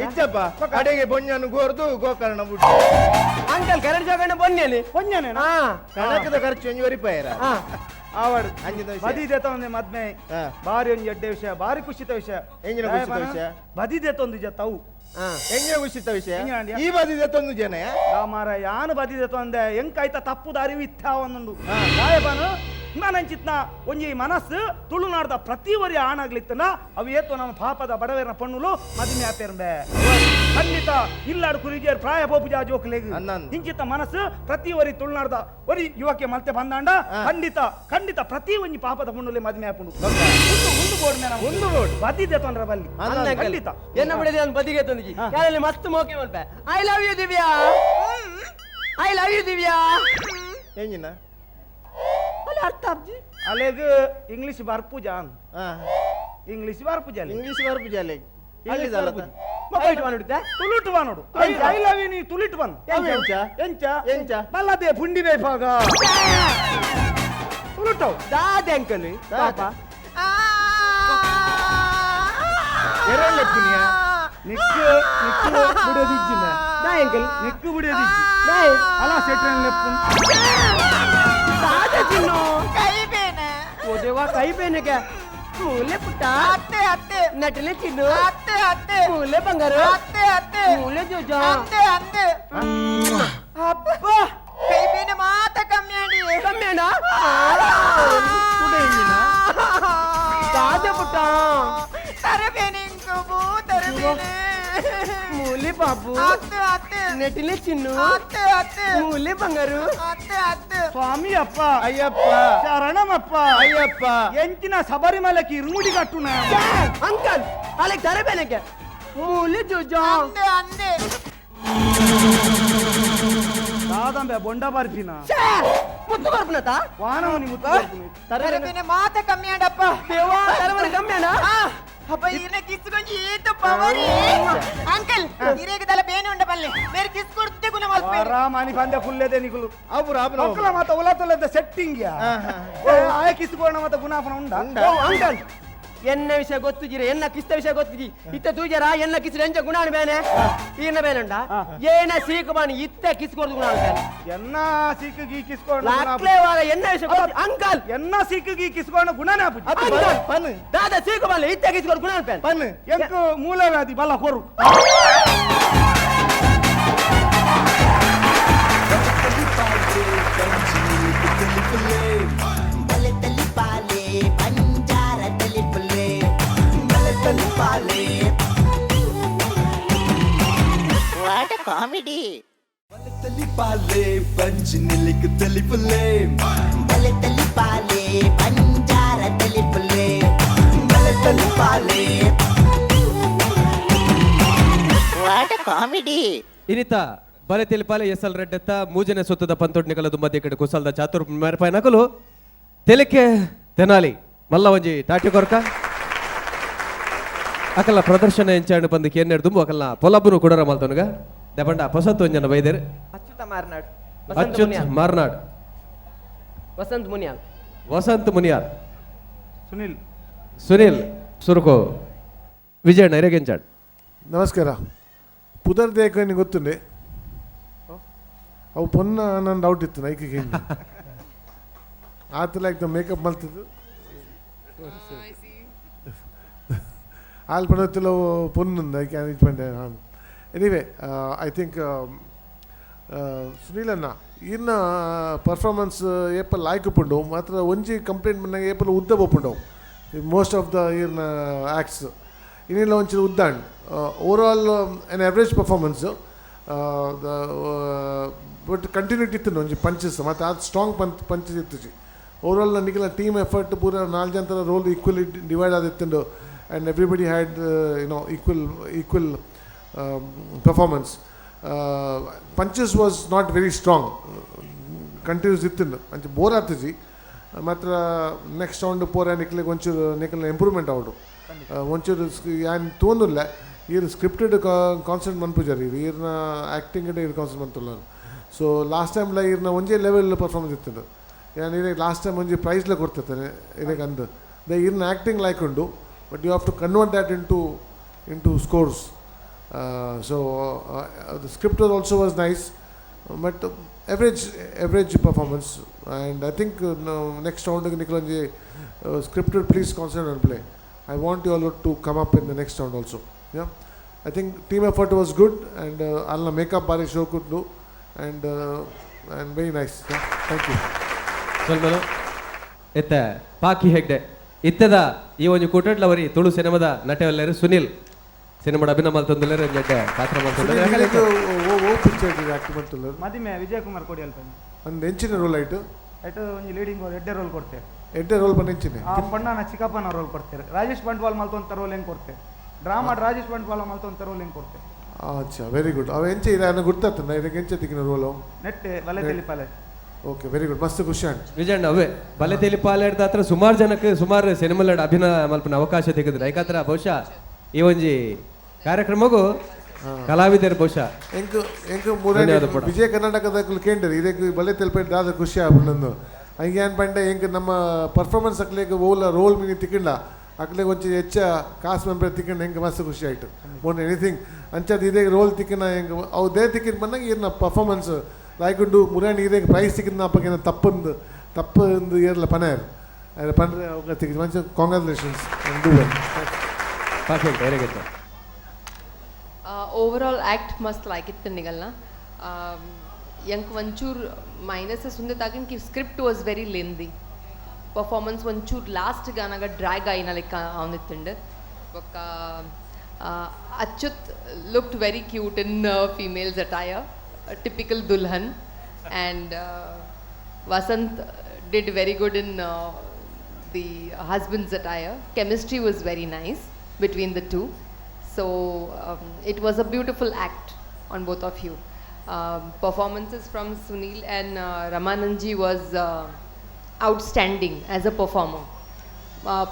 ಇಜ್ಜಪ್ಪ ಕಡೆಗೆ ಬೊಂಜನು ಗೋರ್ದು ಗೋಕರ್ಣ ಬಿಟ್ಟು ಅಂಕಲ್ ಕರೆಂಟ್ ಜಾಗಣ್ಣ ಬನ್ನೇನೆ ಪೊಂಜನೇನಾ ಕಣಕದ ಖರ್ಚು ಒಂಜಿ ವರಿಪಾಯರ ಆವಡ್ ಅಂಜಿನ ಬದಿ ದೇತೊಂದೆ ಮದ್ಮೆ ಬಾರಿ ಒಂಜಿ ಎಡ್ಡೆ ವಿಷಯ ಬಾರಿ ಖುಷಿತ ವಿಷಯ ಎಂಜಿನ ಖುಷಿತ ವಿಷಯ ಬದಿ ದೇತೊಂದು ಜತವು ಎಂಜಿನ ಖುಷಿತ ವಿಷಯ ಈ ಬದಿದೆ ತೊಂದು ಜನ ಮಾರ ಯಾನು ಬದಿ ದೇತೊಂದೆ ಎಂಕಾಯ್ತ ತಪ್ಪು ದಾರಿ ಇತ್ತಾವೊಂದು ಸಾಯಬಾನು ನಾನಂಚಿತ್ನ ಒಂಜಿ ಮನಸ್ಸು ತುಳುನಾಡ್ದ ಪ್ರತಿ ವರಿ ಆಣಾಗ್ಲಿತ್ತನ ಅವು ಏತು ನಮ್ಮ ಪಾಪದ ಬಡವೇರನ ಪಣ್ಣುಲು ಮದಿಮೆ ಆತೇರ್ಬೆ ಖಂಡಿತ ಇಲ್ಲಾಡು ಕುರಿಜೇರ್ ಪ್ರಾಯ ಬೋಪುಜಾ ಜೋಕ್ಲೆಗ್ ಹಿಂಚಿತ್ತ ಮನಸ್ಸು ಪ್ರತಿ ವರಿ ತುಳುನಾಡ್ದ ವರಿ ಯುವಕ್ಕೆ ಮಲ್ತೆ ಬಂದಾಂಡ ಖಂಡಿತ ಪ್ರತಿ ಒಂಜಿ ಪಾಪದ ಪಣ್ಣುಲೆ ಮದಿಮೆ ಆಪುಂಡು ಒಂದು ಬೋರ್ಡ್ ಮೇಲೆ ಒಂದು ಬೋರ್ಡ್ ಬದಿದೆ ತೊಂದ್ರೆ ಬಲ್ಲಿ ಖಂಡಿತ ಎನ್ನ ಬಿಡದೆ ಒಂದು ಬದಿಗೆ ತಂದಿಜಿ ಯಾರಲ್ಲಿ ಮಸ್ತ್ ಮೋಕೆ ಮಲ್ಪೆ ಐ ಲವ್ ಯು ದಿವ್ಯಾ ಎಂಜಿನ ಅರ್ಥ ಅಬ್ಜಿ ಅಲೆಗ್ ಇಂಗ್ಲಿಷ್ ಬರ್ಪುಜಾನ್ ಇಂಗ್ಲಿಷ್ ಬರ್ಪುಜಾಲೆ ಇಂಗ್ಲಿಷ್ ಬರ್ಪುಜಾಲೆ ತುಳುಟು ಬಾ ನೋಡು ಐ ಲವ್ ಯು ನೀ ತುಳುಟು ಬನ್ ಎಂಚ ಬಲ್ಲದೆ ಪುಂಡಿ ಬೇಪಾಗ ತುಳುಟವು ದಾದೆ ಅಂಕಲ್ ಪಾಪ ಎರಳೆ ಪುನಿಯ ನಿಕ್ಕು ಬಿಡೋದಿಜ್ಜಿನ ದಾ ಅಂಕಲ್ ನಿಕ್ಕು ಬಿಡೋದಿಜ್ಜಿ ಬಾಯ್ ಅಲ್ಲ ಸೆಟ್ರನ್ ಲೆಪ್ಪು ದಾದ ಚಿನ್ನು ಕೈ ಬೇನೆ ಓ ದೇವಾ ಕೈ ಬೇನೆಗೆ ಮೂಲೆ ಪುಟ್ಟ ಅತ್ತೆ ಅತ್ತೆ ನಟಲೆ ಚಿನ್ನು ಅತ್ತೆ ಅತ್ತೆ ಮೂಲೆ ಬಂಗಾರು ಅತ್ತೆ ಅತ್ತೆ ಮೂಲೆ ಜೋಜ ಅಂದೆ ಅಂದೆ ಅಪ್ಪ ಕೈ ಬೇನೆ ಮಾತ ಕಮ್ಮಿ ಆಡಿ ಕಮ್ಮಿಯಣ್ಣ ಕುಡೆ ಹಿಂಗಿನ ದಾದ ಪುಟ್ಟ ತರಬೇನೆ ಇಂಕುಬು ತರಬೇನೆ ಮೂಲೆ ಬಾಬು ಅತ್ತೆ ಅತ್ತೆ ನಟಲೆ ಚಿನ್ನು ಅತ್ತೆ ಅತ್ತೆ ಮೂಲೆ ಬಂಗಾರು ಅತ್ತೆ ಅತ್ತೆ ಸ್ವಾಮಿ ಅಪ್ಪ ಅಯ್ಯಪ್ಪ ಶರಣಮಪ್ಪ ಅಯ್ಯಪ್ಪ ಎಂಚಿನ ಸಬರಿಮಲೆಗೆ ಇರುಮುಡಿ ಕಟ್ಟುನ ಅಂಕಲ್ ಅಲ್ಲಿಗೆ ತರಬೇನೆಗೆ ಮೂಲೆ ಜೋಜ ಅಂದೆ ಅಂದೆ ದಾದಂಬೆ ಬೊಂಡ ಬರ್ಜಿನ ಮುತ್ತು ಬರ್ಪನತ ವಾನವನಿ ಮುತ್ತ ತರಬೇನೆ ಮಾತ ಕಮ್ಮಿ ಆಡಪ್ಪ ದೇವಾ ತರಬೇನೆ ಕಮ್ಮಿಯಣ್ಣ అబ్బా ఈయన కిసుకొని ఏదో పవరి అంకుల్ ఈరేకి తల బేని ఉండబల్లే మీరు కిసుకొడితే గుణ మల్పే ರಾಮನಿ ಬಂದೆ ಕುಲ್ಲೆದೆ ನಿಗುಲು ಅವ್ರು ಆಬ್ರು ಮಕ್ಕಳ ಮಾತ ಉಲತೊಲೆದ ಸೆಟ್ಟಿಂಗ್ ಯಾ ಆಯ ಕಿಸ್ಕೋಣ ಮಾತ ಗುಣಾಫನ ಉಂಡ ಓ ಅಂಕಲ್ ಎನ್ನ ವಿಷಯ ಗೊತ್ತಿದ್ದೀರಿ ಎನ್ನ ಕಿಸ್ತ ವಿಷಯ ಗೊತ್ತಿದ್ದಿ ಇತ್ತ ತೂಜರ ಎನ್ನ ಕಿಸ್ ಎಂಚ ಗುಣಾಣ ಬೇನೆ ಈನ ಬೇನುಂಡ ಏನ ಸೀಕು ಬಾನಿ ಇತ್ತ ಕಿಸ್ಕೊರ್ದು ಗುಣಾಣ ಬೇನೆ ಎನ್ನ ಸಿಕ್ಕಿಗಿ ಕಿಸ್ಕೋಣ ಲಾಕ್ಲೆ ವಾರ ಎನ್ನ ವಿಷಯ ಗೊತ್ತಿ ಅಂಕಲ್ ಎನ್ನ ಸಿಕ್ಕಿಗಿ ಕಿಸ್ಕೋಣ ಗುಣನೇ ಆಪುಜಿ ಅಂಕಲ್ ಪನ್ ದಾದ ಸೀಕು ಬಾನಿ ಇತ್ತ ಕಿಸ್ಕೊರ್ದು ಗುಣಾಣ ಬೇನೆ ಪನ್ ಎಂಕ ಮೂಲವ್ಯಾಧಿ ಬಲ ಕೊರು ಬಲೆ ತಲಿಪಾಲೆ ಪಂಜಾರ ತಲಿಪುಲೆ ಬಲೆ ತಲಿಪಾಲೆ ವಾಟ್ ಅ ಕಾಮಿಡಿ ತಲಿಪಾಲೆ ಪಂಚ್ ನಿಲಿಕ್ ತಲಿಪುಲೆ ಬಲೆ ತಲಿಪಾಲೆ ಪಂಜಾರ ತಲಿಪುಲೆ ಬಲೆ ತಲಿಪಾಲೆ ವಾಟ್ ಅ ಕಾಮಿಡಿ ಇನಿತ ಬಲೆ ತೆಲಿಪಾಲೆ ಎಸಲ್ ರೆಡ್ಡೆತ್ತ ಮೂಜನೆ ಸುತ್ತದ ಪಂತೊಡ್ ನಿಕಲ ದುಮ್ಮದಿ ಕಡೆ ಕುಸಲ್ದ ಚಾತುರ್ ಮೇರಪಾಯ ನಕಲು ತೆಲಿಕೆ ತೆನಾಲಿ ಮಲ್ಲ ಒಂಜಿ ಟಾಟಿ ಕೊರ್ಕ ಅಕಲ್ಲ ಪ್ರದರ್ಶನ ಎಂಚಾಣು ಬಂದು ಕೇನ್ನೆಡ್ ದುಂಬು ಅಕಲ್ನ ಪೊಲಬ್ಬನು ಕುಡರ ಮಲ್ತವನುಗ ದೆಬಂಡ ಹೊಸತ್ತು ಒಂಜನ ಬೈದೇರ್ ಅಚ್ಯುತ ಮಾರ್ನಾಡ್ ಅಚ್ಯುತ್ ಮಾರ್ನಾಡ್ ವಸಂತ್ ಮುನಿಯಾಲ್ ವಸಂತ್ ಮುನಿಯಾರ್ ಸುನಿಲ್ ಸುನಿಲ್ ಸುರುಕೋ ವಿಜಯಣ್ಣ ಎರೆಗೆಂಚಾಡ್ ನಮಸ್ಕಾರ ಪುದರ್ ದೇಕ ಗೊತ್ತುಂಡೆ ಅವು ಪೊನ್ನ ನನ್ನ ಡೌಟ್ ಇತ್ತು ನೈಕಿಗೆ ಹಿಂಗೆ ಆತಲ ಮೇಕಪ್ ಮಲ್ತಿದ್ದು ಆಲ್ ಪಡತ್ತಿಲ್ಲ ಪೊನ್ನುಂದ ಐ ಕ್ಯಾನ್ ಇಟ್ಪಂಡೆ ಎನಿವೆ ಐ ಥಿಂಕ್ ಸುನೀಲಣ್ಣ ಇನ್ನ ಪರ್ಫಾರ್ಮೆನ್ಸ್ ಏಪಲ್ ಆಯ್ಕುಪುಂಡು ಮಾತ್ರ ಒಂಜಿ ಕಂಪ್ಲೇಂಟ್ ಬಂದಾಗ ಏಪಲ್ ಉದ್ದ ಬಪ್ಪುಂಡು ಮೋಸ್ಟ್ ಆಫ್ ದ ಇರ್ನ ಆ್ಯಕ್ಟ್ಸ್ ಇನ್ನಿಲ್ಲ ಒಂಚೂರು ಉದ್ದಾಂಡ್ overall on average performance but continuity ಇತ್ತು ಒಂಜಿ ಪಂಚಸ್ ಮತ್ತು ಅದು ಸ್ಟ್ರಾಂಗ್ ಪಂಚಸ್ ಇತ್ತು ಓವರಾಲ್ ನನಗೆಲ್ಲ ಟೀಮ್ ಎಫರ್ಟ್ ಪೂರ 4 ಜನರ ರೋಲ್ ಈಕ್ವಲಿ ಡಿವೈಡ್ ಆದಿತ್ತು and everybody had you know equal performance punches was not very strong continues ಇತ್ತು ಅಂಚೆ ಬೋರ್ ಆಗ್ತಜಿ ಮಾತ್ರ ನೆಕ್ಸ್ಟ್ ರೌಂಡ್ ಪೋರ ನಿಕ್ಲಿಗೆ ಒಂಚೂರು ನಿಕ್ಲ ಇಂಪ್ರೂವ್ಮೆಂಟ್ ಆವಡು ಒಂಚೂರು ಏನು ತೋಂದಿಲ್ಲ ಇವ್ರು ಸ್ಕ್ರಿಪ್ಟೆಡ್ ಕಾನ್ಸೆಂಟ್ ಮನ್ಪುಜಾರಿ ಇವ್ರನ್ನ ಆ್ಯಕ್ಟಿಂಗ್ ಇವ್ರು ಕಾನ್ಸೆಂಟ್ ಮಂತುಳ್ಳಾರು ಸೊ ಲಾಸ್ಟ್ ಟೈಮ್ಲ ಇವ್ರನ್ನ ಒಂದೇ ಲೆವೆಲ್ ಪರ್ಫಾರ್ಮೆನ್ಸ್ ಇತ್ತು ನಾನು ಇದಕ್ಕೆ ಲಾಸ್ಟ್ ಟೈಮ್ ಒಂಜಿ ಪ್ರೈಸ್ಲ ಕೊಡ್ತಿರ್ತಾನೆ ಇದಕ್ಕೆ ಅಂದು ಇವ್ರನ್ನ acting like but you have to convert that into scores so the script also was nice but average performance, and I think next round Nikolonji scripted please concentrate on play. I want you all to come up in the next round also. Yeah, I think team effort was good, and Alna makeup bari show could do, and very nice. Yeah, thank you. ಸೊಲ್ಮನು ಎತ್ತ ಪಾಕಿ ಹೆಗ್ಡೆ ಇತ್ತದ ಈ ಒಂದು ಕೂಟಡ್ಲವರಿ ತುಳು ಸಿನಿಮಾದ ನಟವಲ್ಲರು ಸುನಿಲ್ ಸಿನಿಮಾದ ಅಭಿನಯ ಮಲ್ತೊಂದಲ್ಲರು ಜಡ್ಡೆ ಪಾತ್ರ ಮಲ್ತೊಂದಲ್ಲರು ಓ picture act ಮಾಡ್ತಲ್ಲ ಮದಿಮೆ ವಿಜಯ್ ಕುಮಾರ್ ಕೊಡಿ ಅಲ್ಪ ಒಂದು ಹೆಂಚಿನ ರೋಲ್ ಆಯ್ತು ಆಯ್ತು ಒಂದು ಲೀಡಿಂಗ್ ಎಡ್ಡೆ ರೋಲ್ ಕೊಡ್ತೇವೆ ಎಡ್ಡೆ ರೋಲ್ ಬಂದು ಹೆಂಚಿನ ಆ ಪಣ್ಣನ ಚಿಕ್ಕಪ್ಪನ ರೋಲ್ ಕೊಡ್ತೇವೆ ರಾಜೇಶ್ ಬಂಟ್ವಾಲ್ ಮಲ್ತೊಂತ ರೋಲ್ ಹೆಂಗೆ ಕೊಡ್ತೇವೆ ಡ್ರಾಮಾ ರಾಜೇಶ್ ಬಂಟ್ವಾಲ್ ಮಲ್ತೊಂತ ರೋಲ್ ಹೆಂಗೆ ಕೊಡ್ತೇವೆ ಅಚ್ಚಾ ವೆರಿ ಗುಡ್ ಅವ ಹೆಂಚೆ ಇದೆ ನನಗೆ ಗೊತ್ತಾಗ್ತದೆ ಇದಕ್ಕೆ ಹೆಂಚೆ ತೆಗಿನ ರೋಲು ನೆಟ್ಟೆ ಬಲೆ ತೆಲಿಪಾಲೆ ಓಕೆ ವೆರಿ ಗುಡ್ ಮಸ್ತ್ ಖುಷಿ ಆಯ್ತು ವಿಜಯಣ್ಣ ಅವೇ ಬಲೆ ತೆಲಿ ಪಾಲಾಡ್ದ ಹತ್ರ ಸುಮಾರು ಜನಕ್ಕೆ ಸುಮಾರು ಸಿನಿಮಾಲ ಅಭಿನಯ ಮಲ್ಪನ ಅವಕಾಶ ತೆಗೆದ್ರೆ ಯಾಕಂದ್ರೆ ಬಹುಶಃ ಈ ಒಂಜಿ ಕಾರ್ಯಕ್ರಮಗೂ ಕಲಾವಿದರು ಬಹುಶಃ ಎಂಕು ಮೂರನೇ ವಿಜಯ ಕರ್ನಾಟಕದ ಕೇಂದ್ರ ಇದಕ್ಕೆ ಬಲೆ ತೆಲ್ಪೇಟ್ ದಾದ ಖುಷಿ ಆಗ್ಬಿಟ್ಟು ಹಂಗೆ ಏನು ಪಂಡೆ ಹೆಂಗೆ ನಮ್ಮ ಪರ್ಫಾರ್ಮೆನ್ಸ್ ಹಾಕ್ಲಿಕ್ಕೆ ಓಲ ರೋಲ್ ಮೀನಿ ತಿಕ್ಕಿಂಡ ಅಕ್ಲೆ ಕೊಂಚ ಹೆಚ್ಚ ಕಾಸು ಮೆಂಬರ್ ತಿಕ್ಕೊಂಡು ಹೆಂಗೆ ಮಸ್ತ್ ಖುಷಿ ಆಯಿತು ಮೊನ್ನೆ ಎನಿಥಿಂಗ್ ಅಂಚದು ಇದೇ ರೋಲ್ ತಿಕ್ಕಿನ ಹೆಂಗೆ ಅವು ದೇ ತಿಕ್ಕಿನ ಬಂದಾಗ ಇರ್ನ ಪರ್ಫಾರ್ಮೆನ್ಸ್ ಲಾಯ್ಕೊಂಡು ಮುರಾಣಿ ಇದೇ ಪ್ರೈಸ್ ತಿಕ್ಕಿನ ಅಪ್ಪಗೇನ ತಪ್ಪಂದು ಏರ್ಲ ಪನೇರ್ ಅದು ಪಂಡ್ರೆ ಅವಾಗ ತಿಕ್ಕಿದ್ದು ಮಂచి congratulations do well perfect very good overall act ಮಸ್ತ್ ಲಾಯ್ಕಿತ್ತು ನಿಗಲ್ನ ಎಂಕ್ ಒಂಚೂರು ಮೈನಸಸ್ ಉಂದೆ ತಾಗಿನ script was very lengthy performance ಒಂಚೂರು ಲಾಸ್ಟ್ ಗಾನಾಗ ಡ್ರ್ಯಾಗ್ ಆಯ್ನ ಲೆಕ್ಕ ಅವನಿತ್ತುಂಡು ಬೊಕ್ಕ Achyut looked very cute in females attire typical dulhan and Vasant did very good in the husband's attire. Chemistry was very nice between the two. So it was a beautiful act on both of you. Performances from Sunil and Ramananji was outstanding as a performer.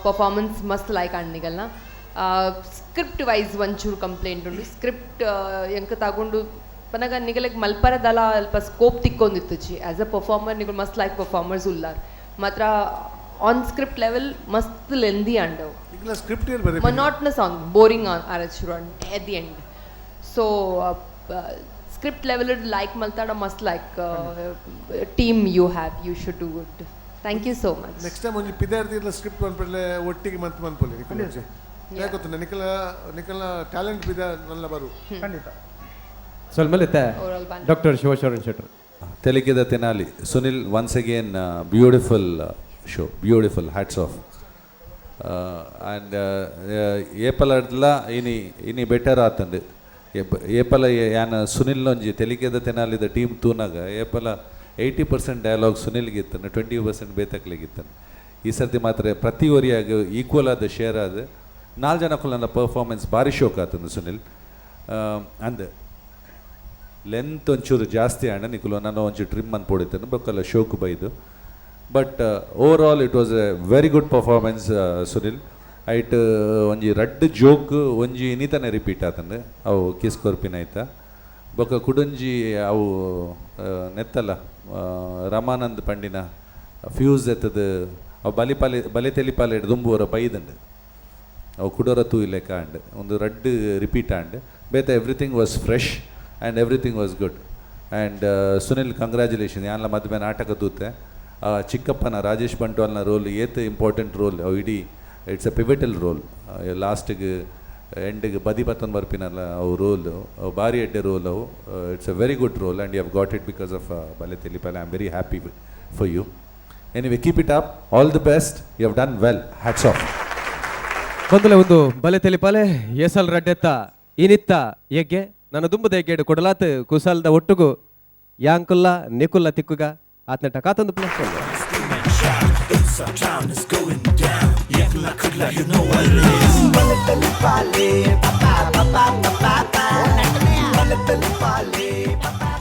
Performance must like Annigalna. Script wise onchuru complaint undu. Script yanka tagondu panaga nigalek malparadala alpa scope tikkondittchi. As a performer nigal must like performers ullar. Matra on script level must lengthy and ಈಗಲ script ಏರ್ ಬರೀ monotonous on boring on arachuru at the end. So script level like maltada must like team you have, you should do good. Thank you so much. Next time ಒಂದು ಪಿದಾರ್ತಿರ್ಲ script ಬಂದ್ಬಿಡಲೆ ಒಟ್ಟಿಗೆ ಮತ್ತೆ ಬಂದ್ಪೊಲಿ ನಿಖಿಲ್ ಯಾಕೆ ಗೊತ್ತಿಲ್ಲ ನಿಖಿಲ talent ಬಿದ ನನ್ನ ಬರು ಖಂಡಿತ ಸೊಲ್ಮೇಲೆ Overall ban. Doctor Shivasharan Shettar ತೆಲಿಕೆದ Tenali Sunil once again beautiful show beautiful hats off and ಏಪಲ ಇನಿ ಬೆಟರ್ ಆತಂಡು ಏಪಲ ಯಾನ ಸುನಿಲ್ ಒಂಜಿ ತೆಲಿಕೆದ ತೆನಾಲಿದ ಟೀಮ್ ತೂನಾಗ ಏಪಲ 80% ಡೈಲಾಗ್ ಸುನಿಲ್ಗೆ ಇತ್ತನು 20% ಬೇತಕ್ಲಿಗಿತ್ತನು ಈ ಸರ್ತಿ ಮಾತ್ರ ಪ್ರತಿ ಒರಿಯಾಗ ಈಕ್ವಲ್ ಆದ ಶೇರ್ ಆದ 4 ಜನಕ್ಕೂ ಪರ್ಫಾರ್ಮೆನ್ಸ್ ಭಾರಿ ಶೋಕ್ ಆತಂದು ಸುನಿಲ್ ಅಂದ್ ಲೆಂತ್ ಒಂಚೂರು ಜಾಸ್ತಿ ಆಂಡ ನಿಕುಲು ನಾನು ಒಂಚೂರು ಟ್ರಿಮ್ ಅಂತ ಪೋಡಿತ್ತೇನೆ ಬೊಕ್ಕಲ್ಲ ಶೋಕ್ ಬೈದು but overall it was a very good performance Sunil ಐಟ್ ಒಂಜಿ ರಡ್ಡ್ ಜೋಕ್ ಒಂಜಿ ಇನ್ನಿತನೇ ರಿಪೀಟ್ ಆತಂದು ಅವು ಕಿಸ್ ಕೊರ್ಪಿನ ಆಯ್ತಾ ಬೊಕ್ಕ ಕುಡೊಂಜಿ ಅವು ನೆತ್ತಲ್ಲ ರಮಾನಂದ್ ಪಂಡಿನ ಫ್ಯೂಸ್ ಎತ್ತದು ಅವು ಬಲೆ ತೆಲಿಪಾಲೆ ದುಂಬುವರ ಬೈದಂಡು ಅವು ಕುಡೋರ ತೂ ಇಲ್ಲೇ ಕಾಂಡ್ ಒಂದು ರಡ್ಡ್ ರಿಪೀಟ್ ಆಂಡ್ ಬೇತ everything was fresh and everything was good and Sunil congratulation ಯಾನ್ಲ ಮದುವೆ ನಾಟಕ ತೂತೆ ಚಿಕ್ಕಪ್ಪನ ರಾಜೇಶ್ ಬಂಟ್ವಾಲ್ನ ರೋಲ್ ಏತ್ ಇಂಪಾರ್ಟೆಂಟ್ ರೋಲ್ ಅವು ಇಡೀ ಇಟ್ಸ್ ಎ ಪಿವಿಟಲ್ ರೋಲ್ ಲಾಸ್ಟಿಗೆ ಎಂಡಿಗೆ ಬದಿ ಬತ್ತೊಂದು ಬರ್ಪಿನಲ್ಲ ಅವು ರೋಲು ಅವು ಭಾರಿ ಎಡ್ಡೆ ರೋಲ್ ಅವು it's a very good role and you have got it because of ಬಲೆ ತೆಲಿಪಾಲೆ I am very happy for you anyway keep it up all the best you have done well hats off ಬಂದಲೆ ಒಂದು ಬಲೆ ತೆಲಿಪಾಲೆ ಏಸಲ್ ರಡ್ಡೆತ್ತ ಇನಿತ್ತ ಎಗ್ಗೆ ನನ್ನ ದುಂಬದ ಎಗ್ಗೆಡು ಕೊಡಲಾತ್ ಕುಸಲ್ದ ಒಟ್ಟುಗು ಯಾಂಕುಲ್ಲ ನಿಕುಲ್ಲ ತಿಕ್ಕುಗ ಆತ್ನ ಟಕಾತೊಂದು plus Pale,